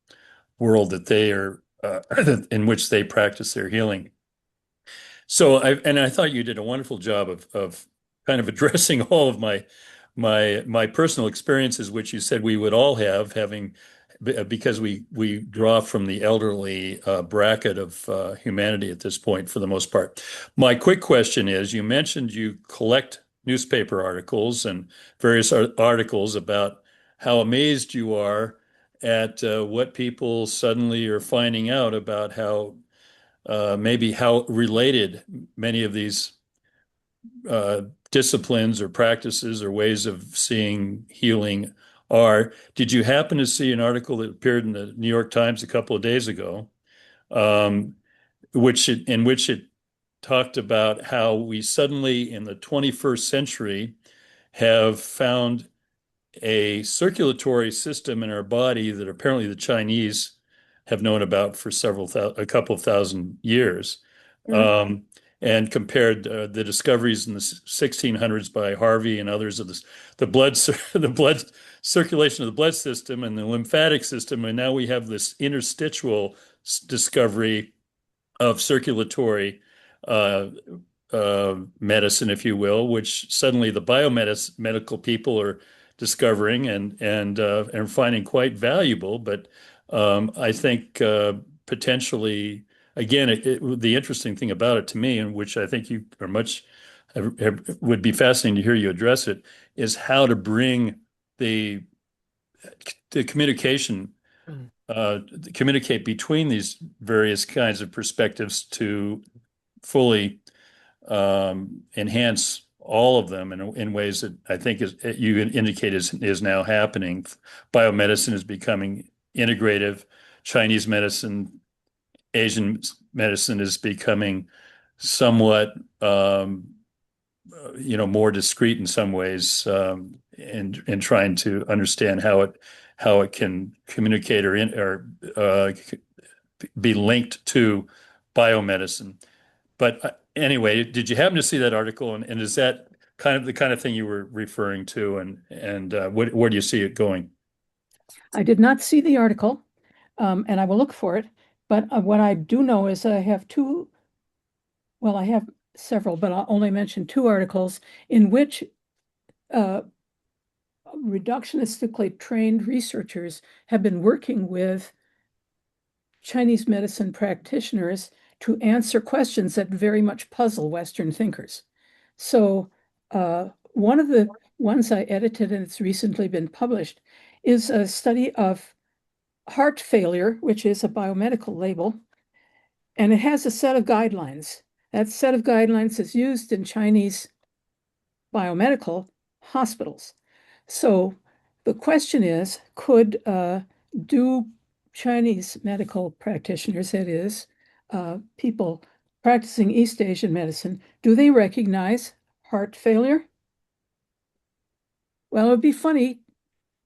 world that they are in which they practice their healing. So I thought you did a wonderful job of kind of addressing all of my personal experiences, which you said we would all have, having because we draw from the elderly bracket of humanity at this point for the most part. My quick question is, you mentioned you collect newspaper articles and various articles about how amazed you are at what people suddenly are finding out about how maybe how related many of these disciplines or practices or ways of seeing healing are. Did you happen to see an article that appeared in the New York Times a couple of days ago, um, in which it talked about how we suddenly in the 21st century have found a circulatory system in our body that apparently the Chinese have known about for a couple of thousand years, um, and compared the discoveries in the 1600s by Harvey and others of the blood the blood circulation of the blood system and the lymphatic system, and now we have this interstitial discovery of circulatory uh, medicine, if you will, which suddenly the biomedical people are discovering and finding quite valuable. But I think potentially, again, the interesting thing about it to me, and which I think you are would be fascinating to hear you address it, is how to bring the the communication communicate between these various kinds of perspectives to fully enhance all of them in ways that I think you indicate is now happening. Biomedicine is becoming integrative. Chinese medicine, Asian medicine is becoming somewhat more discreet in some ways, in trying to understand how it can communicate or be linked to biomedicine. But anyway, did you happen to see that article? And is that kind of the kind of thing you were referring to? And where do you see it going? I did not see the article, and I will look for it. But what I do know is I have I have several, but I'll only mention two articles in which reductionistically trained researchers have been working with Chinese medicine practitioners to answer questions that very much puzzle Western thinkers. So one of the ones I edited, and it's recently been published, is a study of heart failure, which is a biomedical label, and it has a set of guidelines. That set of guidelines is used in Chinese biomedical hospitals. So the question is, do Chinese medical practitioners, that is, people practicing East Asian medicine, do they recognize heart failure? Well, it would be funny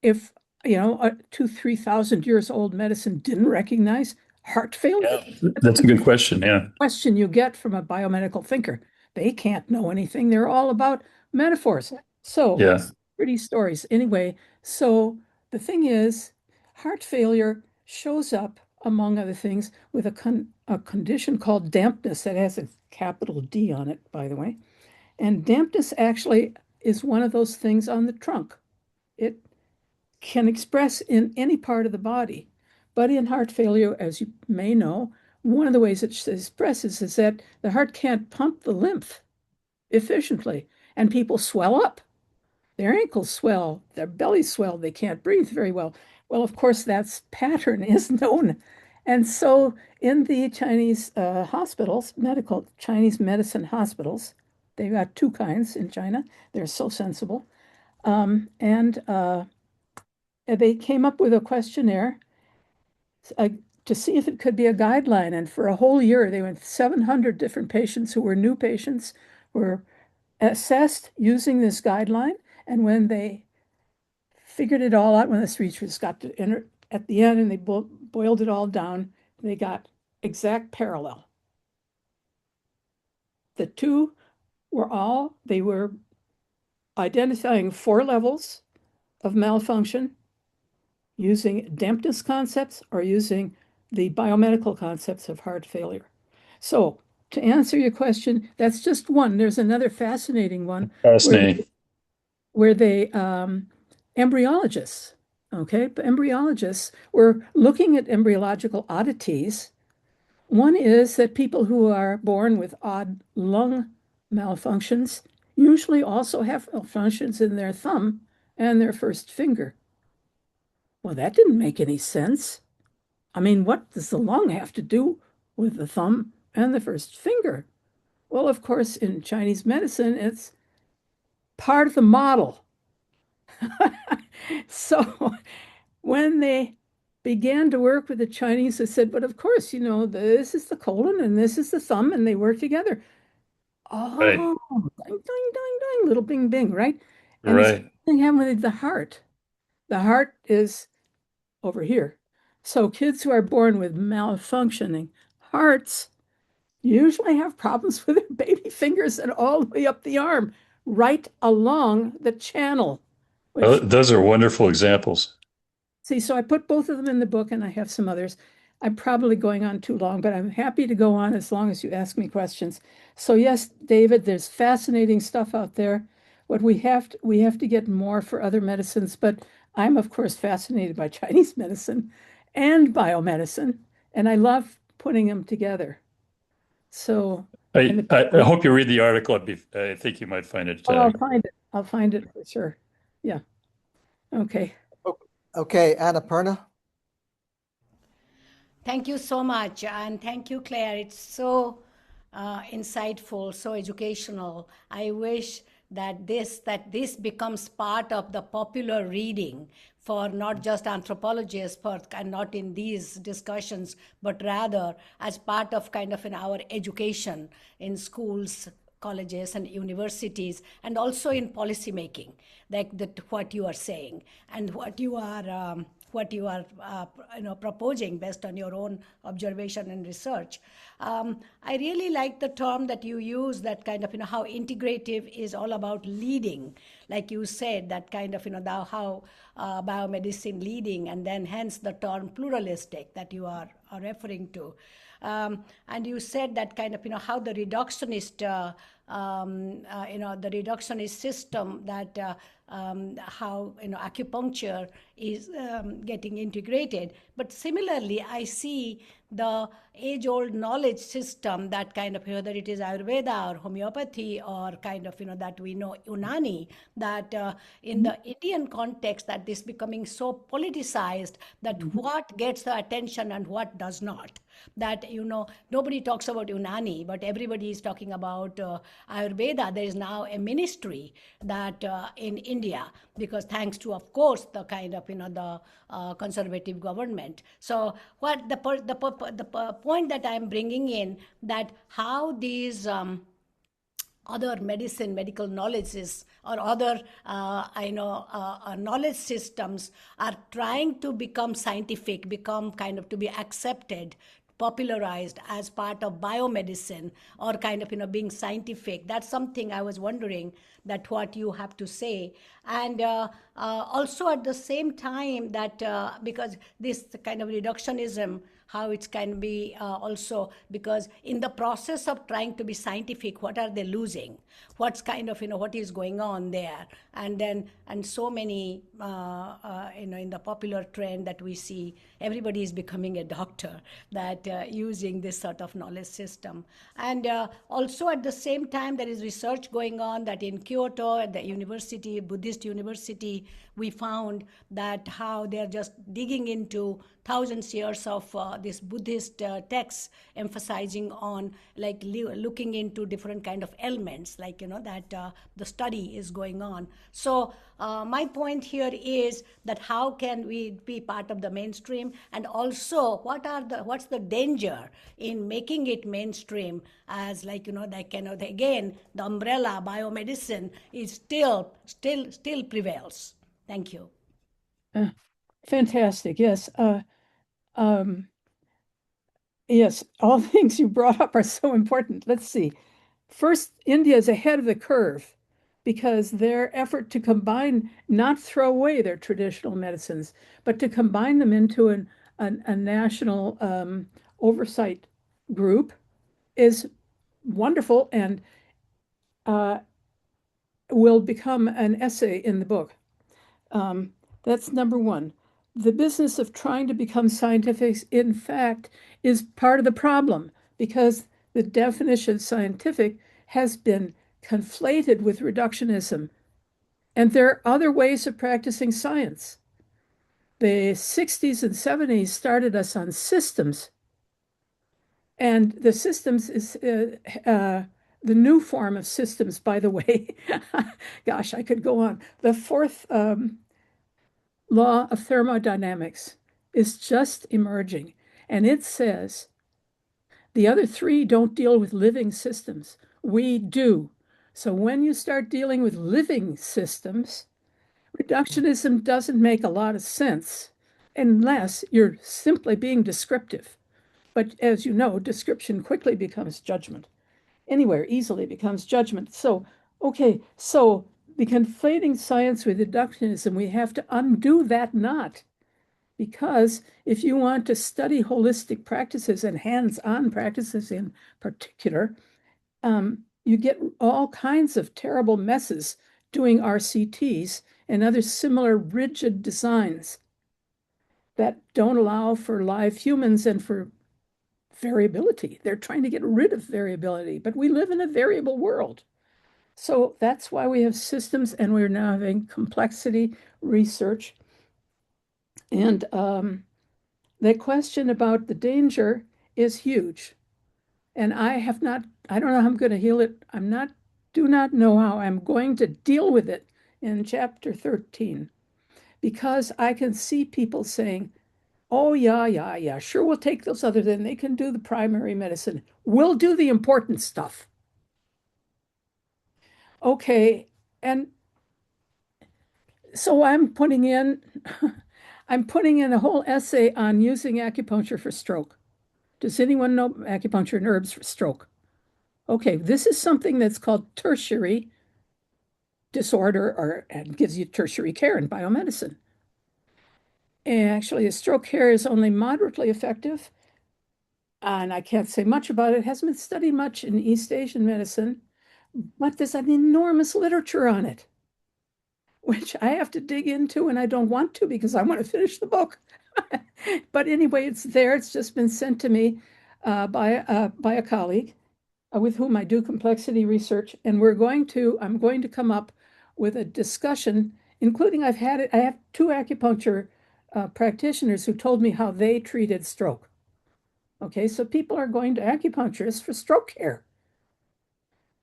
if, 3,000 years old medicine didn't recognize heart failure. Yeah, that's a good question. Yeah. Question you get from a biomedical thinker. They can't know anything. They're all about metaphors. So, Yeah. pretty stories. Anyway, so the thing is, heart failure shows up, among other things, with a condition called dampness that has a capital D on it, by the way. And dampness actually is one of those things on the trunk. It can express in any part of the body. But in heart failure, as you may know, one of the ways it expresses is that the heart can't pump the lymph efficiently, and people swell up. Their ankles swell, their bellies swell, they can't breathe very well. Well, of course, that pattern is known. And so in the Chinese hospitals, Chinese medicine hospitals, they've got two kinds in China. They're so sensible. And they came up with a questionnaire to see if it could be a guideline. And for a whole year, they went 700 different patients who were new patients were assessed using this guideline. And when they figured it all out, when the researchers got to enter at the end and they boiled it all down, they got exact parallel. The two they were identifying 4 levels of malfunction using dampness concepts or using the biomedical concepts of heart failure. So to answer your question, that's just one. There's another fascinating one Fascinating. where they embryologists, okay, embryologists were looking at embryological oddities. One is that people who are born with odd lung malfunctions usually also have malfunctions in their thumb and their first finger. Well, that didn't make any sense. I mean, what does the lung have to do with the thumb and the first finger? Well, of course, in Chinese medicine, it's part of the model. So when they began to work with the Chinese, they said, but of course, this is the colon and this is the thumb, and they work together. Right. Oh, ding, ding, ding, ding, little bing, bing, right? And the same Right. thing happened with the heart. The heart is over here. So kids who are born with malfunctioning hearts usually have problems with their baby fingers and all the way up the arm, right along the channel, which Those are wonderful examples. see, so I put both of them in the book and I have some others. I'm probably going on too long, but I'm happy to go on as long as you ask me questions. So yes, David, there's fascinating stuff out there. What we have to get more for other medicines, but I'm of course fascinated by Chinese medicine and biomedicine, and I love putting them together. So, and I hope you read the article. I think you might find it. I'll find it. I'll find it for sure. Yeah. Okay. Okay, Annapurna. Thank you so much. And thank you, Claire. It's so insightful, so educational. I wish that this becomes part of the popular reading for not just anthropologists, and not in these discussions, but rather as part of kind of in our education in schools, colleges and universities, and also in policy making, like what you are saying and what you are proposing based on your own observation and research. I really like the term that you use, that kind of how integrative is all about leading, like you said, that kind of how biomedicine leading, and then hence the term pluralistic that you are referring to. And you said that kind of how the reductionist the reductionist system, that how acupuncture is getting integrated. But similarly, I see the age-old knowledge system, that kind of whether it is Ayurveda or homeopathy or kind of that we know Unani, that in the Indian context, that is becoming so politicized that what gets the attention and what does not. That nobody talks about Unani, but everybody is talking about Ayurveda. There is now a ministry that in India, because thanks to, of course, the kind of the conservative government. So what the point that I'm bringing in, that how these other medical knowledges or other knowledge systems are trying to become scientific, become kind of to be accepted, popularized as part of biomedicine, or kind of being scientific. That's something I was wondering that what you have to say. And also at the same time that because this kind of reductionism, how it can be also, because in the process of trying to be scientific, what are they losing, what's kind of what is going on there. And so many in the popular trend that we see, everybody is becoming a doctor, that using this sort of knowledge system. And also at the same time, there is research going on that in Kyoto at the university, Buddhist university, we found that how they're just digging into thousands years of this Buddhist texts, emphasizing on like looking into different kind of elements, like that the study is going on. So my point here is that how can we be part of the mainstream, and also what's the danger in making it mainstream, as like again the umbrella biomedicine is still prevails. Thank you. Fantastic. Yes. Yes, all things you brought up are so important. Let's see. First, India is ahead of the curve because their effort to combine, not throw away their traditional medicines, but to combine them into a national oversight group is wonderful, and will become an essay in the book. That's number one. The business of trying to become scientific, in fact, is part of the problem, because the definition of scientific has been conflated with reductionism. And there are other ways of practicing science. The 60s and 70s started us on systems. And the systems is the new form of systems, by the way. Gosh, I could go on. The fourth law of thermodynamics is just emerging, and it says the other three don't deal with living systems. We do. So when you start dealing with living systems, reductionism doesn't make a lot of sense unless you're simply being descriptive. But as you know, description quickly becomes judgment. Anywhere easily becomes judgment. So, okay, so the conflating science with reductionism, we have to undo that knot. Because if you want to study holistic practices and hands-on practices in particular, you get all kinds of terrible messes doing RCTs and other similar rigid designs that don't allow for live humans and for variability. They're trying to get rid of variability, but we live in a variable world. So that's why we have systems, and we're now having complexity research. And the question about the danger is huge. And I don't know how I'm going to heal it. I'm not do not know how I'm going to deal with it in chapter 13, because I can see people saying, oh, yeah, sure, we'll take those others in. They can do the primary medicine. We'll do the important stuff. Okay, and so I'm putting in a whole essay on using acupuncture for stroke. Does anyone know acupuncture and herbs for stroke? Okay, this is something that's called tertiary disorder, or and gives you tertiary care in biomedicine. And actually, a stroke care is only moderately effective, and I can't say much about it. It hasn't been studied much in East Asian medicine, but there's an enormous literature on it, which I have to dig into, and I don't want to because I want to finish the book. But anyway, it's there. It's just been sent to me by a colleague with whom I do complexity research, and I'm going to come up with a discussion, including I have two acupuncture practitioners who told me how they treated stroke. Okay, so people are going to acupuncturists for stroke care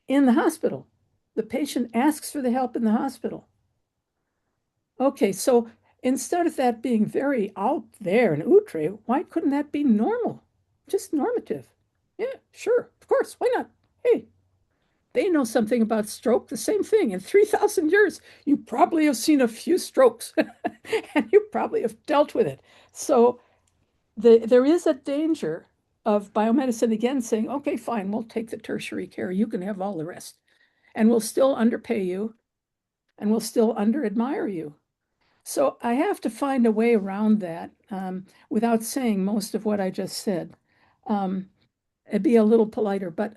in the hospital. The patient asks for the help in the hospital. Okay, so instead of that being very out there and outre, why couldn't that be normal? Just normative. Yeah, sure, of course, why not? Hey, they know something about stroke, the same thing. In 3,000 years, you probably have seen a few strokes and you probably have dealt with it. So there is a danger of biomedicine again saying, okay, fine, we'll take the tertiary care. You can have all the rest. And we'll still underpay you and we'll still under-admire you. So I have to find a way around that without saying most of what I just said. It'd be a little politer, but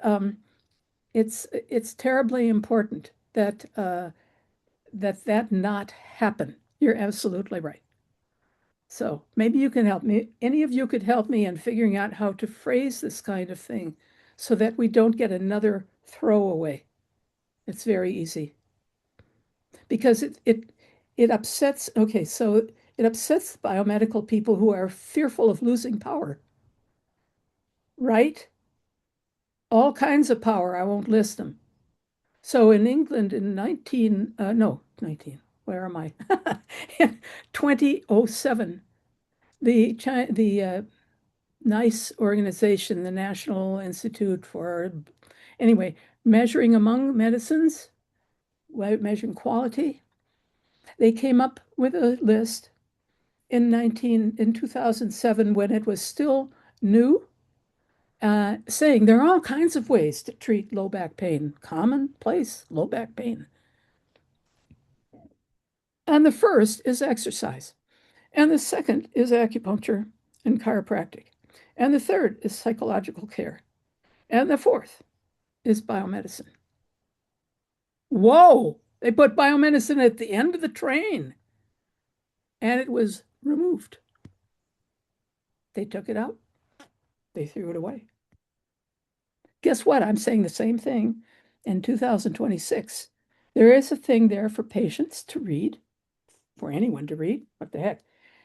it's terribly important that that not happen. You're absolutely right. So maybe you can help me. Any of you could help me in figuring out how to phrase this kind of thing so that we don't get another throwaway. It's very easy because it upsets. Okay, so it upsets biomedical people who are fearful of losing power, right? All kinds of power. I won't list them. So in England in 19, where am I? In 2007, the nice organization, the National Institute for, anyway, measuring among medicines, measuring quality, they came up with a list in 2007 when it was still new, saying there are all kinds of ways to treat low back pain, commonplace low back pain. And the first is exercise. And the second is acupuncture and chiropractic. And the third is psychological care. And the fourth is biomedicine. Whoa! They put biomedicine at the end of the train. And it was removed. They took it out. They threw it away. Guess what? I'm saying the same thing in 2026. There is a thing there for patients to read, for anyone to read, what the heck,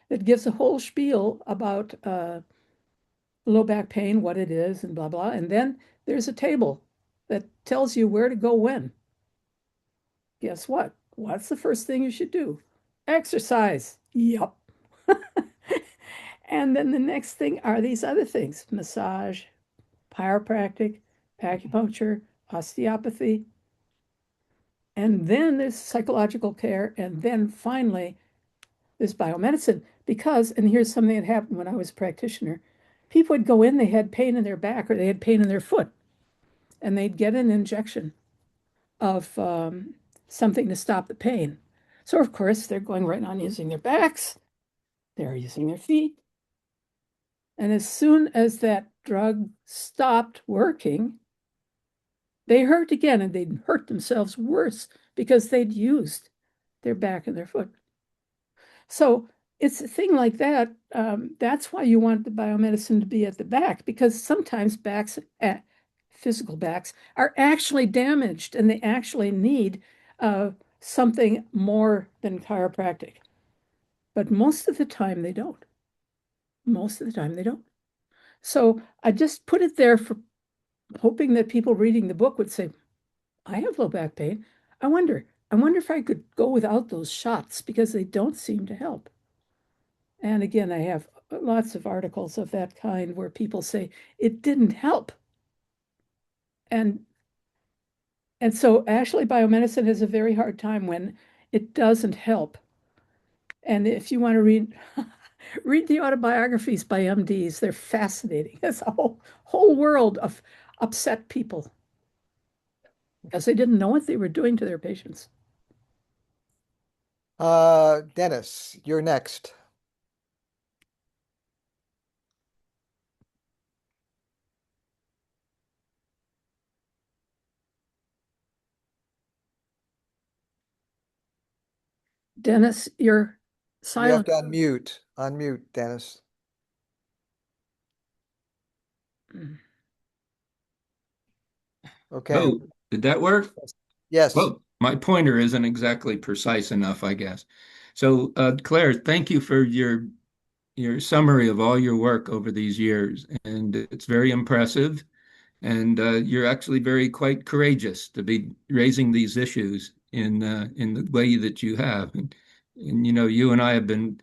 that gives a whole spiel about low back pain, what it is, and blah, blah. And then there's a table that tells you where to go when. Guess what? What's the first thing you should do? Exercise. Yup. And then the next thing are these other things: massage, chiropractic, acupuncture, osteopathy. And then there's psychological care. And then finally, there's biomedicine. Because, and here's something that happened when I was a practitioner, people would go in, they had pain in their back or they had pain in their foot, and they'd get an injection of something to stop the pain. So, of course, they're going right on using their backs, they're using their feet. And as soon as that drug stopped working, they hurt again, and they'd hurt themselves worse because they'd used their back and their foot. So it's a thing like that. That's why you want the biomedicine to be at the back, because sometimes physical backs are actually damaged and they actually need something more than chiropractic. But most of the time they don't. Most of the time they don't. So I just put it there for hoping that people reading the book would say, I have low back pain. I wonder if I could go without those shots because they don't seem to help. And again, I have lots of articles of that kind where people say it didn't help. And and so actually biomedicine has a very hard time when it doesn't help. And if you want to read read the autobiographies by MDs, they're fascinating. It's a whole world of upset people because they didn't know what they were doing to their patients. Dennis, you're next. Dennis, you're You have silent. to unmute. Unmute, Dennis. Mm. Okay. Oh, did that work? Yes. Well, my pointer isn't exactly precise enough, I guess. So, Claire, thank you for your summary of all your work over these years, and it's very impressive. And you're actually very quite courageous to be raising these issues in the way that you have. And you know, you and I have been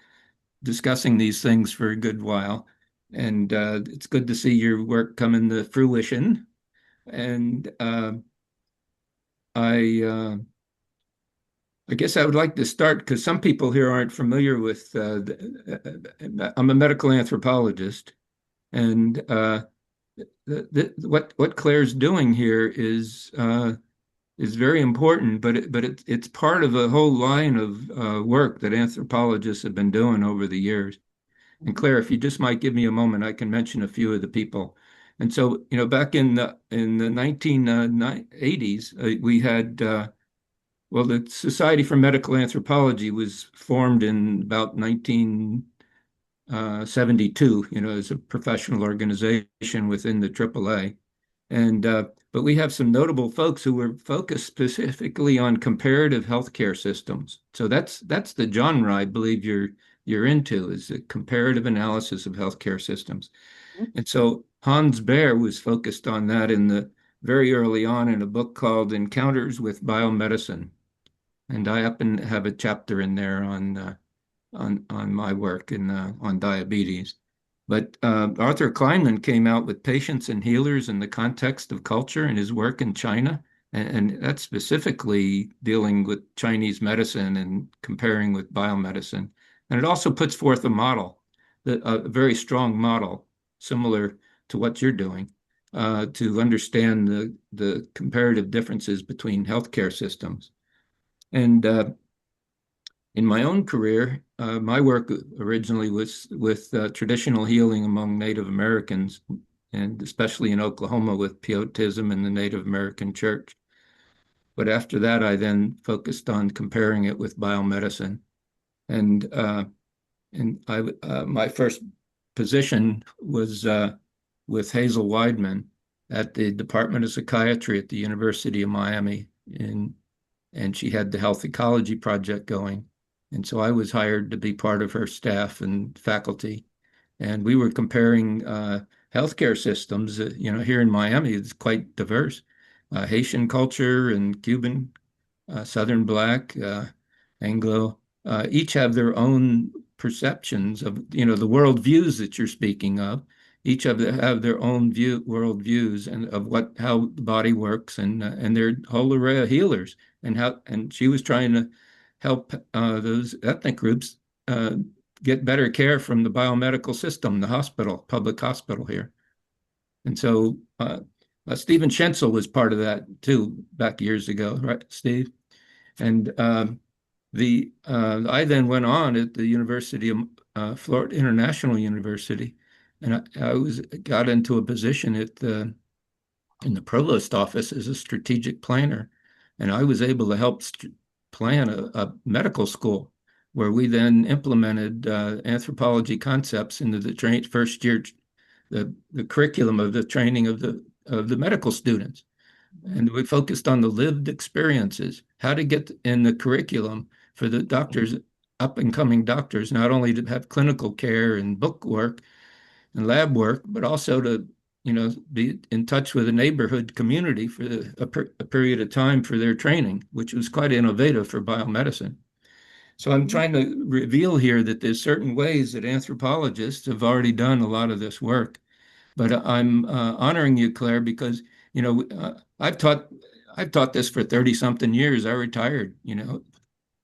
discussing these things for a good while, and it's good to see your work come into fruition. And I I guess I would like to start because some people here aren't familiar with. I'm a medical anthropologist, and what Claire's doing here is very important, but it's part of a whole line of work that anthropologists have been doing over the years. And Claire, if you just might give me a moment, I can mention a few of the people. And so, you know, back in the 1980s, we had well, the Society for Medical Anthropology was formed in about 1972, you know, as a professional organization within the AAA. And but we have some notable folks who were focused specifically on comparative healthcare systems. So that's the genre I believe you're into is the comparative analysis of healthcare systems. And so Hans Baer was focused on that in the very early on in a book called Encounters with Biomedicine. And I happen to have a chapter in there on my work and on diabetes. But Arthur Kleinman came out with Patients and Healers in the Context of Culture in his work in China. And that's specifically dealing with Chinese medicine and comparing with biomedicine. And it also puts forth a model, a very strong model, similar to what you're doing, to understand the comparative differences between healthcare systems. And in my own career, my work originally was with traditional healing among Native Americans, and especially in Oklahoma with Pietism and the Native American Church. But after that, I then focused on comparing it with biomedicine. And my first position was with Hazel Weidman at the Department of Psychiatry at the University of Miami and she had the health ecology project going. And so I was hired to be part of her staff and faculty. And we were comparing healthcare systems. You know, here in Miami, it's quite diverse. Haitian culture and Cuban, Southern Black, Anglo, each have their own perceptions of, you know, the world views that you're speaking of. Each of them have their own world views and of how the body works and their whole array of healers and she was trying to help those ethnic groups get better care from the biomedical system, the hospital, public hospital here. And so Stephen Schenzel was part of that too back years ago, right, Steve? And I then went on at the University of Florida International University, and I got into a position in the provost office as a strategic planner, and I was able to help plan a medical school where we then implemented anthropology concepts into the first year the curriculum of the training of the medical students. And we focused on the lived experiences, how to get in the curriculum for the doctors, up and coming doctors, not only to have clinical care and book work and lab work, but also to be in touch with a neighborhood community for a period of time for their training, which was quite innovative for biomedicine. So I'm trying to reveal here that there's certain ways that anthropologists have already done a lot of this work. But I'm honoring you, Claire, because I've taught this for 30 something years. I retired,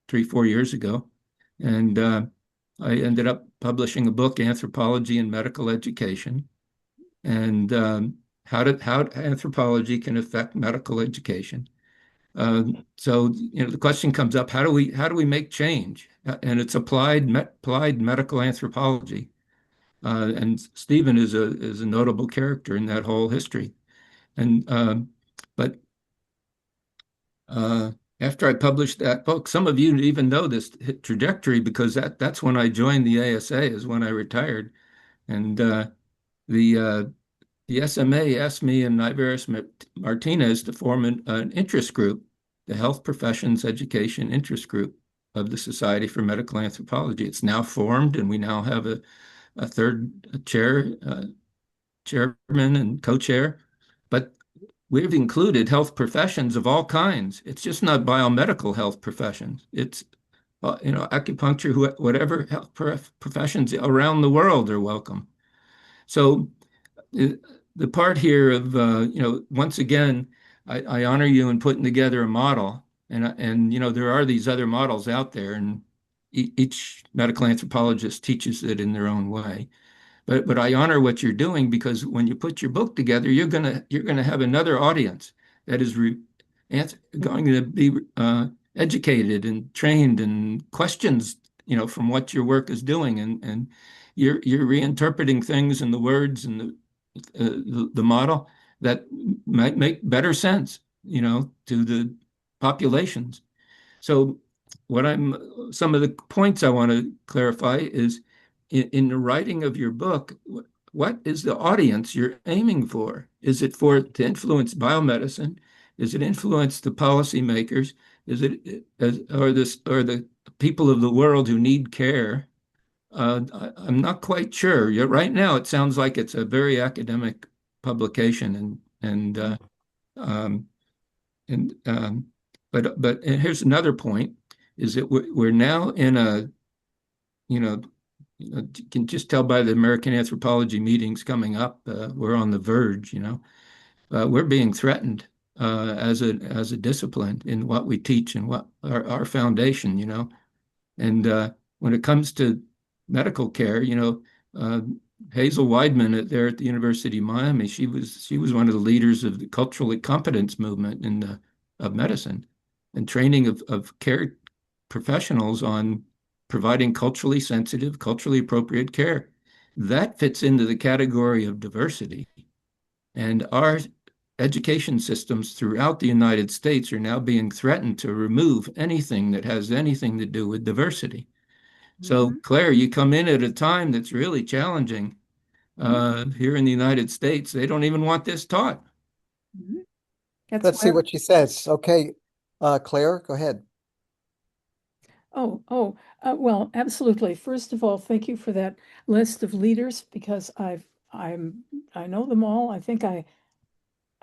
3, 4 years ago, and I ended up publishing a book, Anthropology and Medical Education, and how anthropology can affect medical education. So the question comes up: how do we make change? And it's applied medical anthropology. And Stephen is a notable character in that whole history. And but after I published that book, some of you even know this trajectory because that's when I joined the ASA, is when I retired. And the uh, the SMA asked me and Iveris Martinez to form an interest group, the Health Professions Education Interest Group of the Society for Medical Anthropology. It's now formed, and we now have a third chairman and co-chair. But we've included health professions of all kinds. It's just not biomedical health professions. It's acupuncture, whatever health professions around the world are welcome. So the part here of once again, I honor you in putting together a model, and there are these other models out there, and each medical anthropologist teaches it in their own way. But I honor what you're doing, because when you put your book together, you're gonna have another audience that is going to be educated and trained and questions, from what your work is doing, and you're reinterpreting things in the words and the model that might make better sense, to the populations. So some of the points I want to clarify is in the writing of your book, what is the audience you're aiming for? Is it to influence biomedicine? Is it influence the policymakers? Is it or the people of the world who need care? I'm not quite sure. Right now, it sounds like it's a very academic publication, um, but here's another point: is that we're now in you can just tell by the American anthropology meetings coming up, we're on the verge. We're being threatened as a discipline in what we teach and what our foundation. And when it comes to medical care, Hazel Weidman there at the University of Miami, she was one of the leaders of the cultural competence movement of medicine and training of care professionals on providing culturally sensitive, culturally appropriate care. That fits into the category of diversity. And our education systems throughout the United States are now being threatened to remove anything that has anything to do with diversity. So, Claire, you come in at a time that's really challenging. Here in the United States, they don't even want this taught. Let's see what she says. Okay, Claire, go ahead. Well, absolutely. First of all, thank you for that list of leaders, because I know them all. I think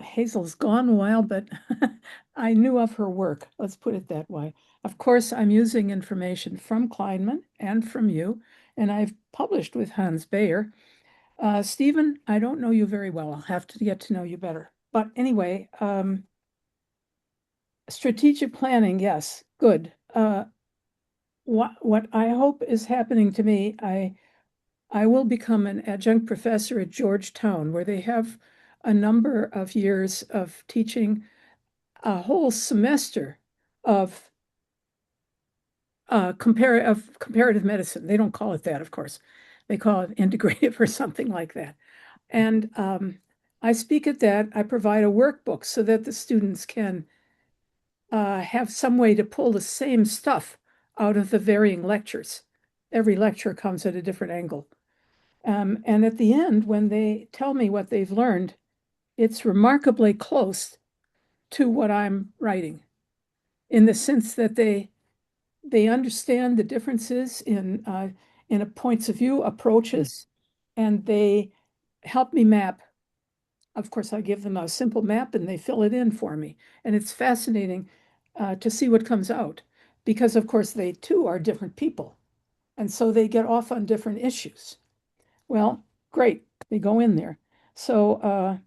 Hazel's gone a while, but I knew of her work. Let's put it that way. Of course, I'm using information from Kleinman and from you, and I've published with Hans Bayer. Stephen, I don't know you very well. I'll have to get to know you better. But anyway, strategic planning, yes, good. What I hope is happening to me, I will become an adjunct professor at Georgetown, where they have a number of years of teaching a whole semester of comparative medicine. They don't call it that, of course. They call it integrative or something like that. And I speak at that. I provide a workbook so that the students can have some way to pull the same stuff out of the varying lectures. Every lecture comes at a different angle. And at the end, when they tell me what they've learned, it's remarkably close to what I'm writing, in the sense that they understand the differences in a points of view, approaches, and they help me map Of course, I give them a simple map and they fill it in for me. And it's fascinating to see what comes out because, of course, they too are different people. And so they get off on different issues. Well, great, they go in there. So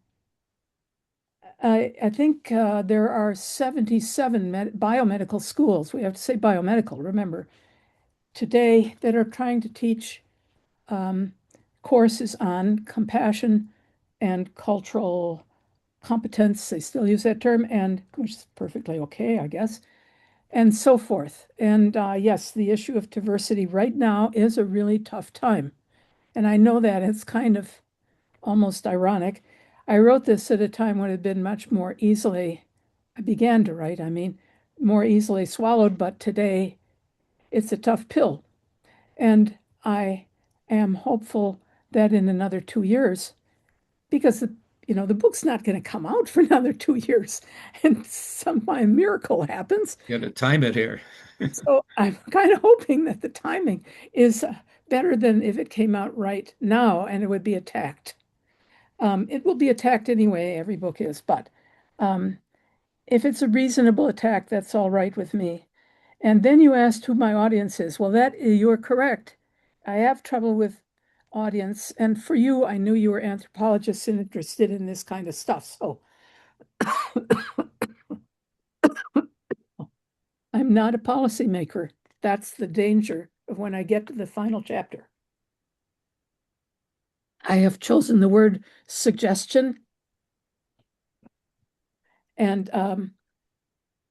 I think there are 77 biomedical schools. We have to say biomedical, remember, today that are trying to teach courses on compassion and cultural competence. They still use that term, and which is perfectly okay, I guess, and so forth. And yes, the issue of diversity right now is a really tough time. And I know that it's kind of almost ironic. I wrote this at a time when it had been much more easily, I began to write, I mean, more easily swallowed, but today it's a tough pill. And I am hopeful that in another 2 years, because the book's not going to come out for another 2 years, and some miracle happens. You got to time it here. So I'm kind of hoping that the timing is better than if it came out right now and it would be attacked. It will be attacked anyway, every book is, but if it's a reasonable attack, that's all right with me. And then you asked who my audience is. Well, you're correct. I have trouble with audience, and for you, I knew you were anthropologists and interested in this kind of stuff. So I'm not a policymaker. That's the danger of when I get to the final chapter. I have chosen the word suggestion and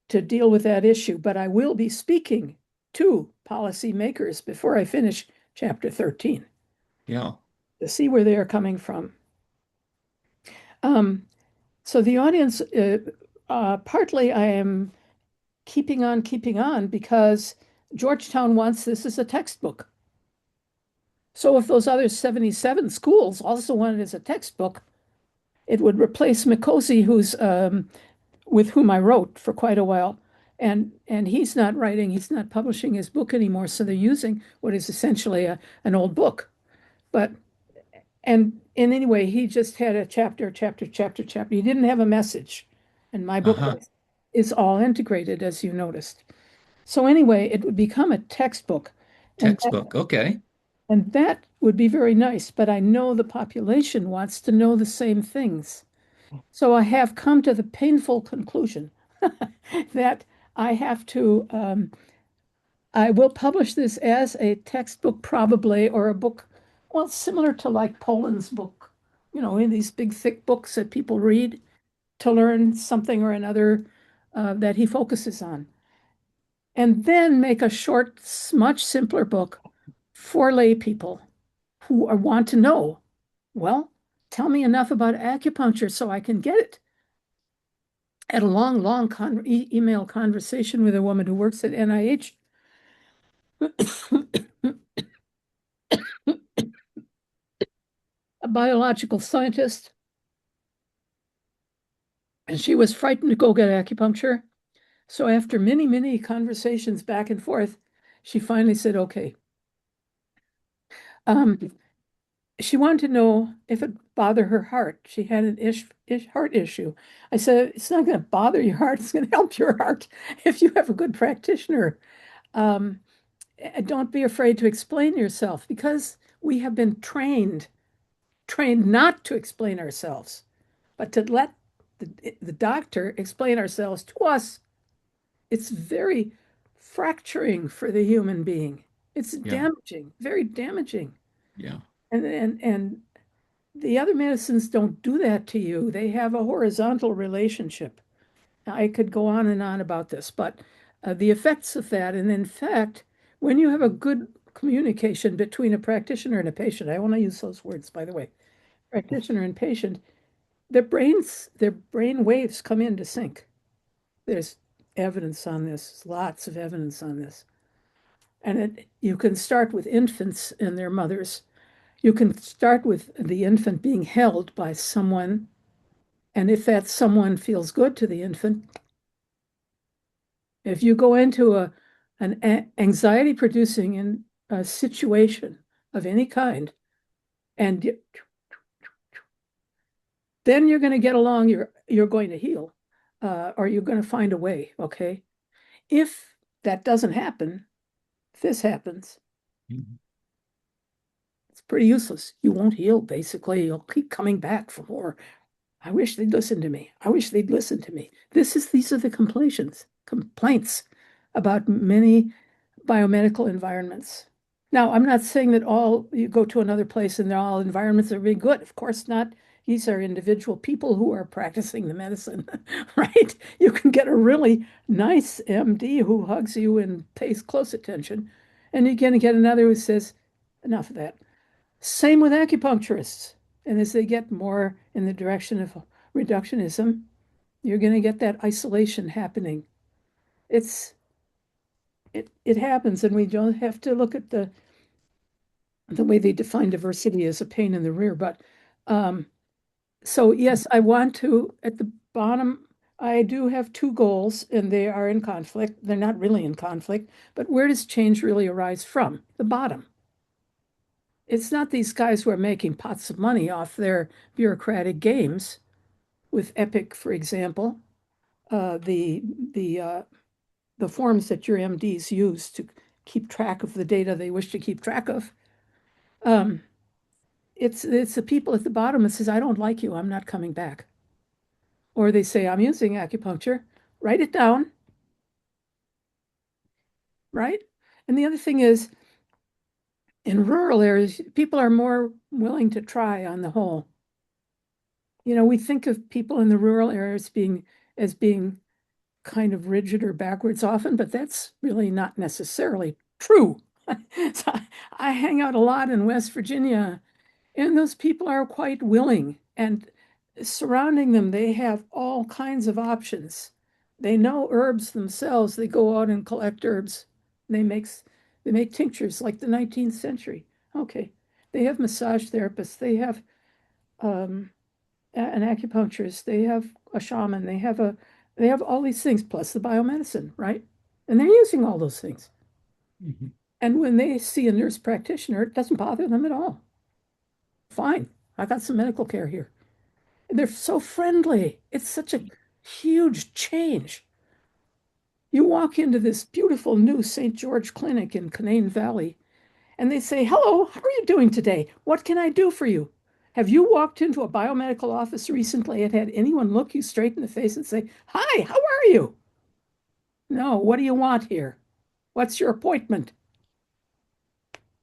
to deal with that issue, but I will be speaking to policymakers before I finish chapter 13. Yeah. To see where they are coming from. So the audience, partly I am keeping on because Georgetown wants this as a textbook. So if those other 77 schools also want it as a textbook, it would replace Mikosi, who's with whom I wrote for quite a while. And he's not writing, he's not publishing his book anymore. So they're using what is essentially an old book. And anyway, he just had a chapter. He didn't have a message. And my book is all integrated, as you noticed. So anyway, it would become a textbook. Textbook. Okay. And that would be very nice, but I know the population wants to know the same things. So I have come to the painful conclusion that I have to, I will publish this as a textbook probably, or a book, well, similar to like Poland's book, in these big, thick books that people read to learn something or another that he focuses on. And then make a short, much simpler book for lay people who want to know, well, tell me enough about acupuncture so I can get it. Had a long email conversation with a woman who works at NIH. A biological scientist. And she was frightened to go get acupuncture. So after many conversations back and forth, she finally said, okay. She wanted to know if it bothered her heart. She had an heart issue. I said, it's not going to bother your heart. It's going to help your heart if you have a good practitioner. Don't be afraid to explain yourself because we have been trained not to explain ourselves, but to let the doctor explain ourselves to us. It's very fracturing for the human being. It's damaging, very damaging. Yeah. And the other medicines don't do that to you. They have a horizontal relationship. I could go on and on about this, but the effects of that, and in fact, when you have a good communication between a practitioner and a patient, I want to use those words, by the way, practitioner and patient, their brain waves come into sync. There's evidence on this, lots of evidence on this. And you can start with infants and their mothers. You can start with the infant being held by someone. And if that someone feels good to the infant, if you go into an anxiety producing situation of any kind, and then you're going to get along, you're going to heal, or you're going to find a way, okay? If that doesn't happen, if this happens, Mhm. it's pretty useless. You won't heal, basically. You'll keep coming back for more. I wish they'd listen to me. I wish they'd listen to me. These are the complaints about many biomedical environments. Now, I'm not saying that all you go to another place and all environments are being good. Of course not. These are individual people who are practicing the medicine, right? You can get a really nice MD who hugs you and pays close attention, and you're going to get another who says, enough of that. Same with acupuncturists. And as they get more in the direction of reductionism, you're going to get that isolation happening. It happens, and we don't have to look at the way they define diversity as a pain in the rear. But so yes, I want to at the bottom. I do have two goals, and they are in conflict. They're not really in conflict, but where does change really arise from? The bottom. It's not these guys who are making pots of money off their bureaucratic games with Epic, for example, uh, the the uh, the forms that your MDs use to keep track of the data they wish to keep track of. Um, it's the people at the bottom that says, "I don't like you. I'm not coming back," or they say, "I'm using acupuncture. Write it down." Right? And the other thing is, in rural areas, people are more willing to try on the whole. We think of people in the rural areas being kind of rigid or backwards often, but that's really not necessarily true. So I hang out a lot in West Virginia, and those people are quite willing. And surrounding them, they have all kinds of options. They know herbs themselves. They go out and collect herbs. They make tinctures like the 19th century. Okay. They have massage therapists. They have um, an acupuncturist, they have a shaman, they have all these things plus the biomedicine, right? And they're using all those things. Mhm. And when they see a nurse practitioner, it doesn't bother them at all. Fine, I got some medical care here. They're so friendly. It's such a huge change. You walk into this beautiful new St. George Clinic in Canaan Valley, and they say, "Hello, how are you doing today? What can I do for you?" Have you walked into a biomedical office recently and had anyone look you straight in the face and say, "Hi, how are you?" No, what do you want here? What's your appointment?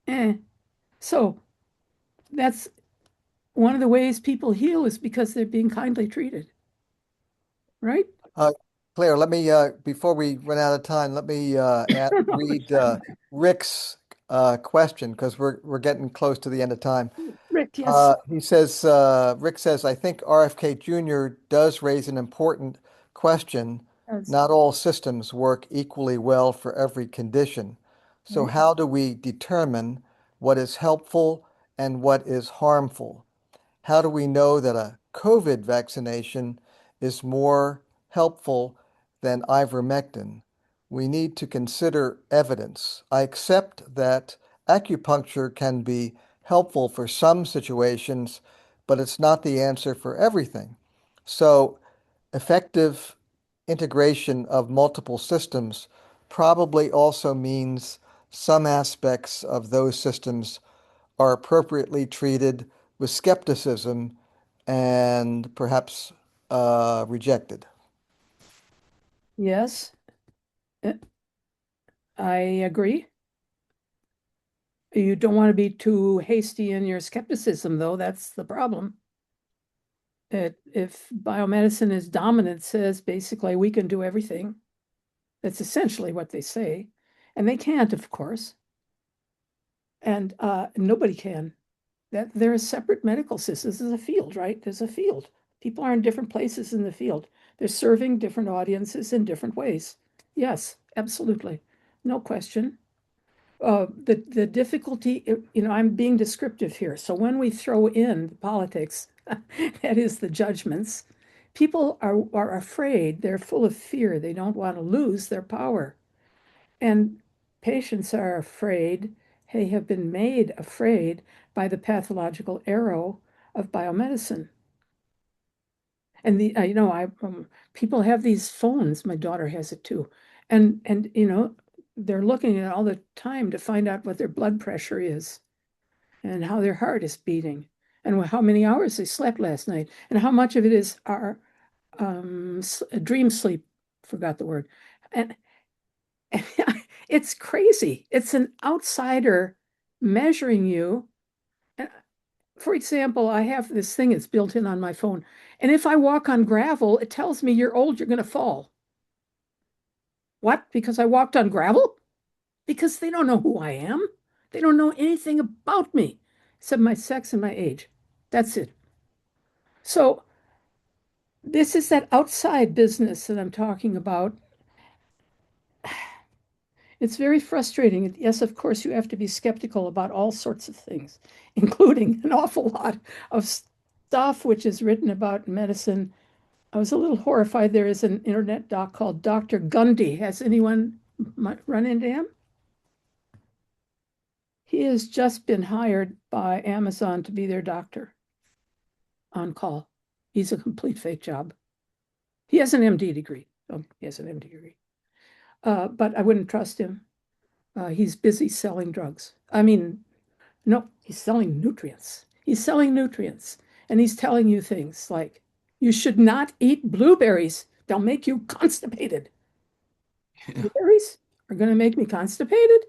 Eh. So that's one of the ways people heal is because they're being kindly treated, right? Uh, Claire, let me, before we run out of time, let me read Rick's question because we're getting close to the end of time. Rick, yes. He says, Rick says, I think RFK Jr. does raise an important question. Yes. Not all systems work equally well for every condition. So Right. how do we determine what is helpful and what is harmful? How do we know that a COVID vaccination is more helpful than ivermectin? We need to consider evidence. I accept that acupuncture can be helpful for some situations, but it's not the answer for everything. So, effective integration of multiple systems probably also means some aspects of those systems are appropriately treated with skepticism and perhaps rejected. Yes, eh, I agree. You don't want to be too hasty in your skepticism, though. That's the problem. If biomedicine is dominant, says basically we can do everything. That's essentially what they say. And they can't, of course. And nobody can. That there are separate medical systems. This is a field, right? There's a field. People are in different places in the field. They're serving different audiences in different ways. Yes, absolutely. No question. The difficulty, I'm being descriptive here. So when we throw in the politics, that is the judgments, people are afraid. They're full of fear. They don't want to lose their power. And patients are afraid, they have been made afraid by the pathological arrow of biomedicine. And people have these phones. My daughter has it too. And they're looking at it all the time to find out what their blood pressure is and how their heart is beating and how many hours they slept last night and how much of it is our dream sleep, forgot the word. And it's crazy. It's an outsider measuring you. And for example, I have this thing that's built in on my phone. And if I walk on gravel, it tells me you're old, you're going to fall. What? Because I walked on gravel? Because they don't know who I am. They don't know anything about me except my sex and my age. That's it. So this is that outside business that I'm talking about. It's very frustrating. Yes, of course, you have to be skeptical about all sorts of things, including an awful lot of stuff which is written about medicine. I was a little horrified. There is an internet doc called Dr. Gundy. Has anyone run into him? He has just been hired by Amazon to be their doctor on call. He's a complete fake job. He has an MD degree. Oh, he has an MD degree. But I wouldn't trust him. He's busy selling drugs. I mean, no, he's selling nutrients. He's selling nutrients. And he's telling you things like, you should not eat blueberries. They'll make you constipated. Yeah. Blueberries are going to make me constipated?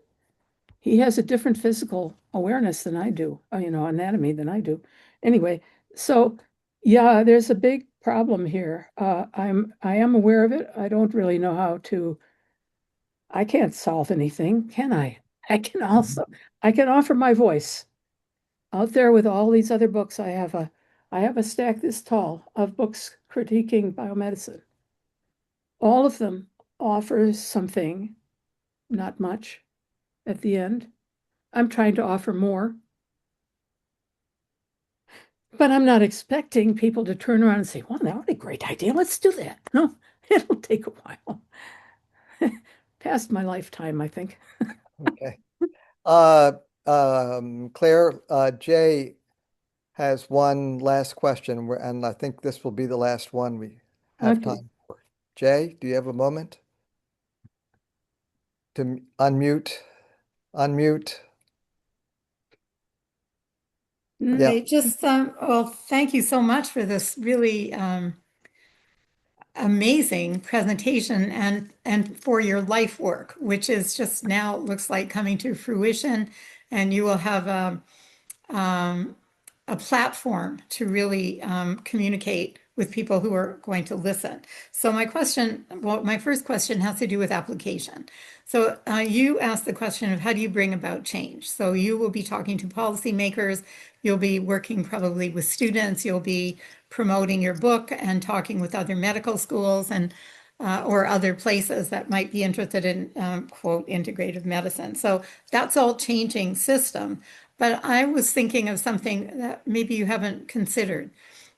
He has a different physical awareness than I do, anatomy than I do. Anyway, so yeah, there's a big problem here. I am aware of it. I don't really know how to. I can't solve anything, can I? I can offer my voice out there with all these other books. I have a stack this tall of books critiquing biomedicine. All of them offer something, not much at the end. I'm trying to offer more. But I'm not expecting people to turn around and say, well, that would be a great idea. Let's do that. No, it'll take a while. Past my lifetime, I think. Okay. Claire, Jay has one last question, and I think this will be the last one we have Okay. time for. Jay, do you have a moment to unmute? Unmute. Yeah. I just, well, thank you so much for this really amazing presentation and for your life work, which is just now looks like coming to fruition, and you will have a platform to really communicate with people who are going to listen. So my first question has to do with application. So you asked the question of how do you bring about change? So you will be talking to policymakers, you'll be working probably with students, you'll be promoting your book and talking with other medical schools and or other places that might be interested in quote integrative medicine. So that's all changing system. But I was thinking of something that maybe you haven't considered.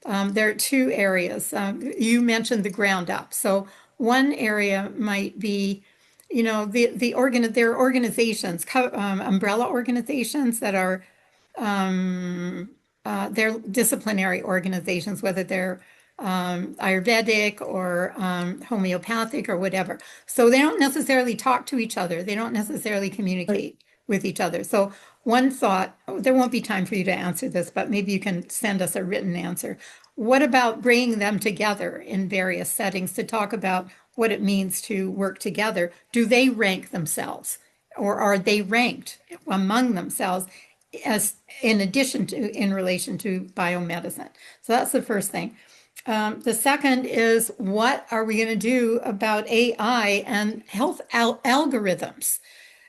There are two areas. You mentioned the ground up. So one area might be, there are organizations, umbrella organizations that are they're disciplinary organizations, whether they're Ayurvedic or homeopathic or whatever. So they don't necessarily talk to each other. They don't necessarily communicate with each other. So one thought, there won't be time for you to answer this, but maybe you can send us a written answer. What about bringing them together in various settings to talk about what it means to work together? Do they rank themselves, or are they ranked among themselves as in addition to in relation to biomedicine? So that's the first thing. The second is, what are we going to do about AI and health algorithms,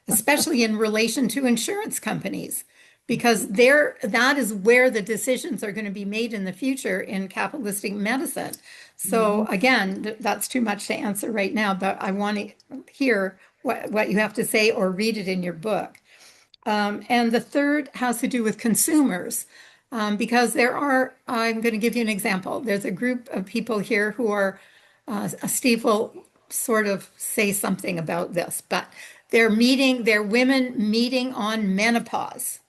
especially in relation to insurance companies? Because that is where the decisions are going to be made in the future in capitalistic medicine. So again, that's too much to answer right now, but I want to hear what you have to say or read it in your book. And the third has to do with consumers, because I'm going to give you an example. There's a group of people here who are, Steve will sort of say something about this, but they're women meeting on menopause.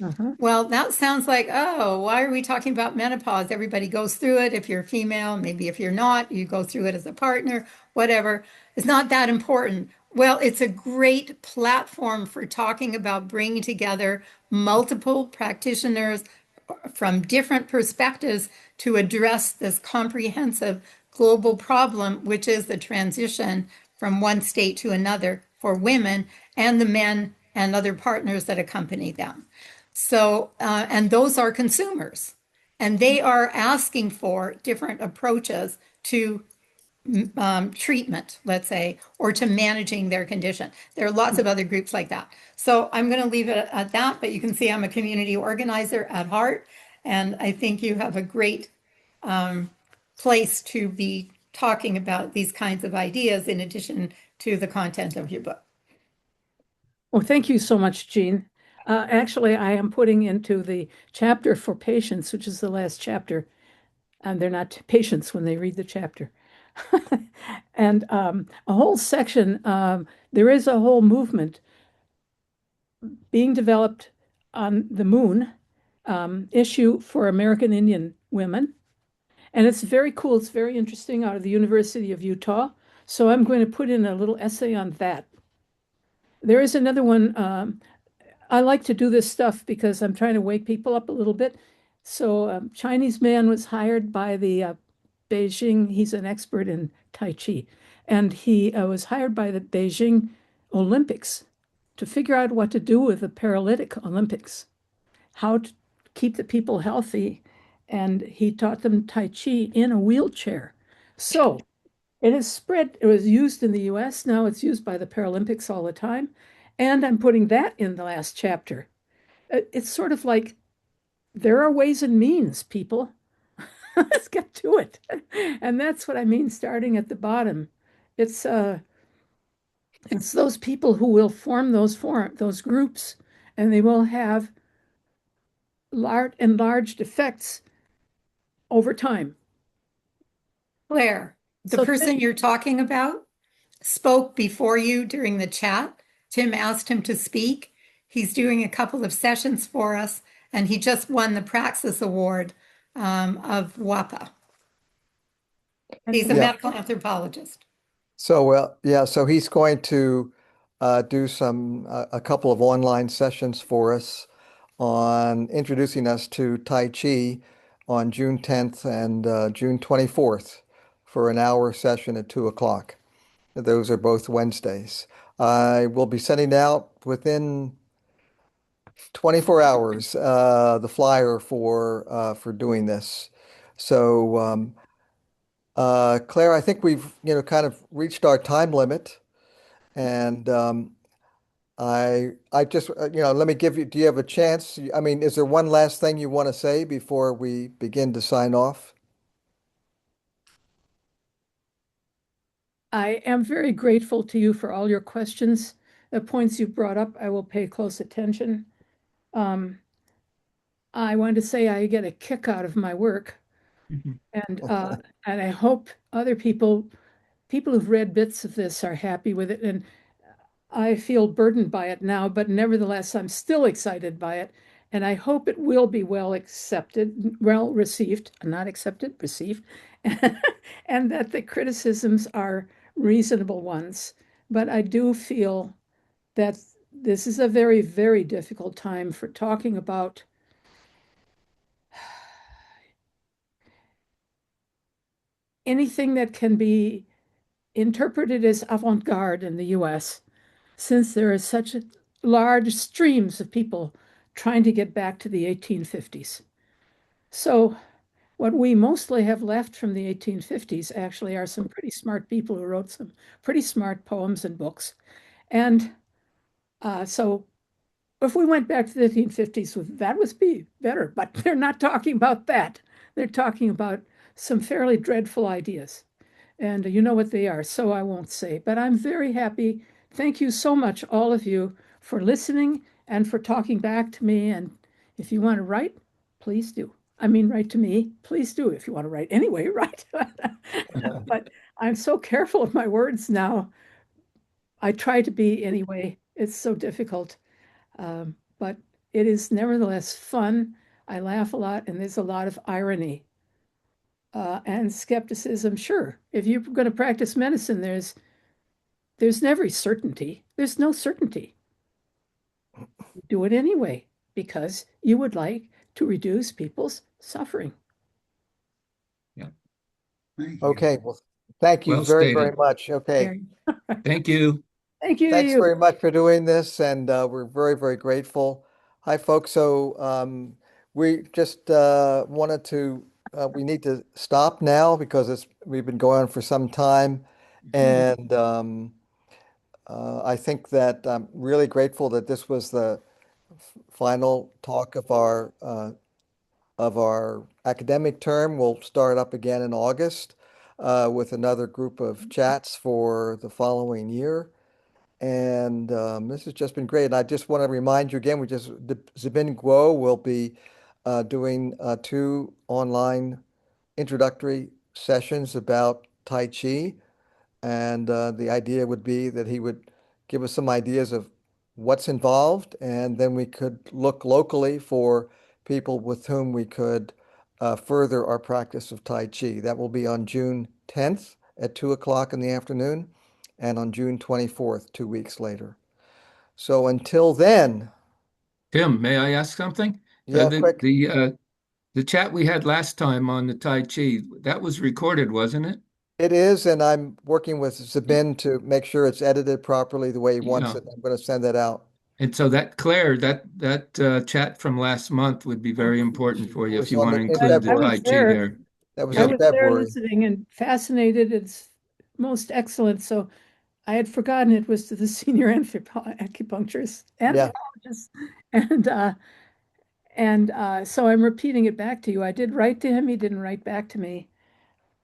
Uh-huh. Well, that sounds like, oh, why are we talking about menopause? Everybody goes through it. If you're female, maybe if you're not, you go through it as a partner, whatever. It's not that important. Well, it's a great platform for talking about bringing together multiple practitioners from different perspectives to address this comprehensive global problem, which is the transition from one state to another for women and the men and other partners that accompany them. So, and those are consumers, and they are asking for different approaches to treatment, let's say, or to managing their condition. There are lots of other groups like that. So I'm going to leave it at that, but you can see I'm a community organizer at heart, and I think you have a great place to be talking about these kinds of ideas in addition to the content of your book. Well, thank you so much, Jean. Actually, I am putting into the chapter for patients, which is the last chapter, and they're not patients when they read the chapter. And a whole section, there is a whole movement being developed on the moon issue for American Indian women. And it's very cool. It's very interesting out of the University of Utah. So I'm going to put in a little essay on that. There is another one. I like to do this stuff because I'm trying to wake people up a little bit. So Chinese man was hired by the Beijing, he's an expert in Tai Chi, and he was hired by the Beijing Olympics to figure out what to do with the paralytic Olympics, how to keep the people healthy. And he taught them Tai Chi in a wheelchair. So it is spread, it was used in the US, now it's used by the Paralympics all the time. And I'm putting that in the last chapter. It's sort of like there are ways and means, people. Let's get to it. And that's what I mean, starting at the bottom. It's it's those people who will form those groups, and they will have enlarged effects over time. Claire, the So person you're talking about spoke before you during the chat. Tim asked him to speak. He's doing a couple of sessions for us, and he just won the Praxis Award of WAPA. He's a Yeah. medical anthropologist. So, well, yeah, so he's going to do a couple of online sessions for us on introducing us to Tai Chi on June 10th and June 24th for an hour session at 2 o'clock. Those are both Wednesdays. I will be sending out within 24 hours the flyer for doing this. So, Claire, I think we've kind of reached our time limit, and I just let me give you. Do you have a chance? I mean, is there one last thing you want to say before we begin to sign off? I am very grateful to you for all your questions. The points you brought up, I will pay close attention. Um, I want to say I get a kick out of my work, and I hope other people who've read bits of this are happy with it. And I feel burdened by it now, but nevertheless, I'm still excited by it. And I hope it will be well accepted, well received, not accepted, received, and that the criticisms are reasonable ones. But I do feel that this is a very, very difficult time for talking about anything that can be interpreted as avant-garde in the US, since there are such large streams of people trying to get back to the 1850s. So what we mostly have left from the 1850s actually are some pretty smart people who wrote some pretty smart poems and books. And so if we went back to the 1850s, that would be better, but they're not talking about that. They're talking about some fairly dreadful ideas. And you know what they are, so I won't say. But I'm very happy. Thank you so much, all of you, for listening and for talking back to me. And if you want to write, please do. I mean, write to me. Please do if you want to write anyway, right? But I'm so careful of my words now. I try to be anyway. It's so difficult. But it is nevertheless fun. I laugh a lot, and there's a lot of irony and skepticism. Sure, if you're going to practice medicine, there's never certainty. There's no certainty. Do it anyway because you would like to reduce people's suffering. Thank you. Okay, well, thank you Well very, very stated. much. Okay. Thank you. Thank you to Thanks you. very much for doing this, and we're very, very grateful. Hi, folks. So we just wanted to, we need to stop now because we've been going on for some time, and I think that I'm really grateful that this was the final talk of our academic term. We'll start up again in August with another group of chats for the following year. And this has just been great. And I just want to remind you again, Zibin Guo will be doing 2 online introductory sessions about Tai Chi. And the idea would be that he would give us some ideas of what's involved, and then we could look locally for people with whom we could further our practice of Tai Chi. That will be on June 10th at 2 o'clock in the afternoon and on June 24th, 2 weeks later. So until then, Tim, may I ask something? yeah, quick. The chat we had last time on the Tai Chi, that was recorded, wasn't it? It is, and I'm working with Zabin to make sure it's edited properly the way he wants Yeah. it. I'm going to send that out. And so that Claire, that chat from last month would be very important for you It if was you on want to in include the I February. Tai was Chi there. there. That was I in was there February. listening and fascinated. It's most excellent. So I had forgotten it was to the senior acupuncturist, Yeah. anthropologist, and so I'm repeating it back to you. I did write to him. He didn't write back to me,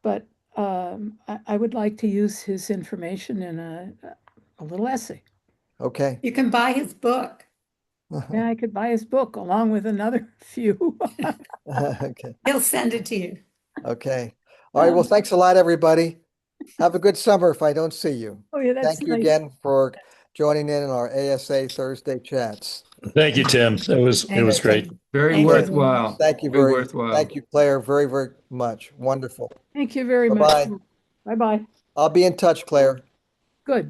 but I would like to use his information in a little essay. Okay. You can buy his book. Yeah, I could buy his book along with another few. Okay. He'll send it to you. Okay. All right. Well, thanks a lot, everybody. Have a good summer if I don't see you. Oh, yeah, that's Thank you nice. again for joining in our ASA Thursday chats. Thank you, Tim. It was Thanks, great. Tim. Very Thank you. worthwhile. Very worthwhile. Thank you, Claire, very, very much. Wonderful. Thank you very much. Bye-bye. Bye-bye. I'll be in touch, Claire. Good.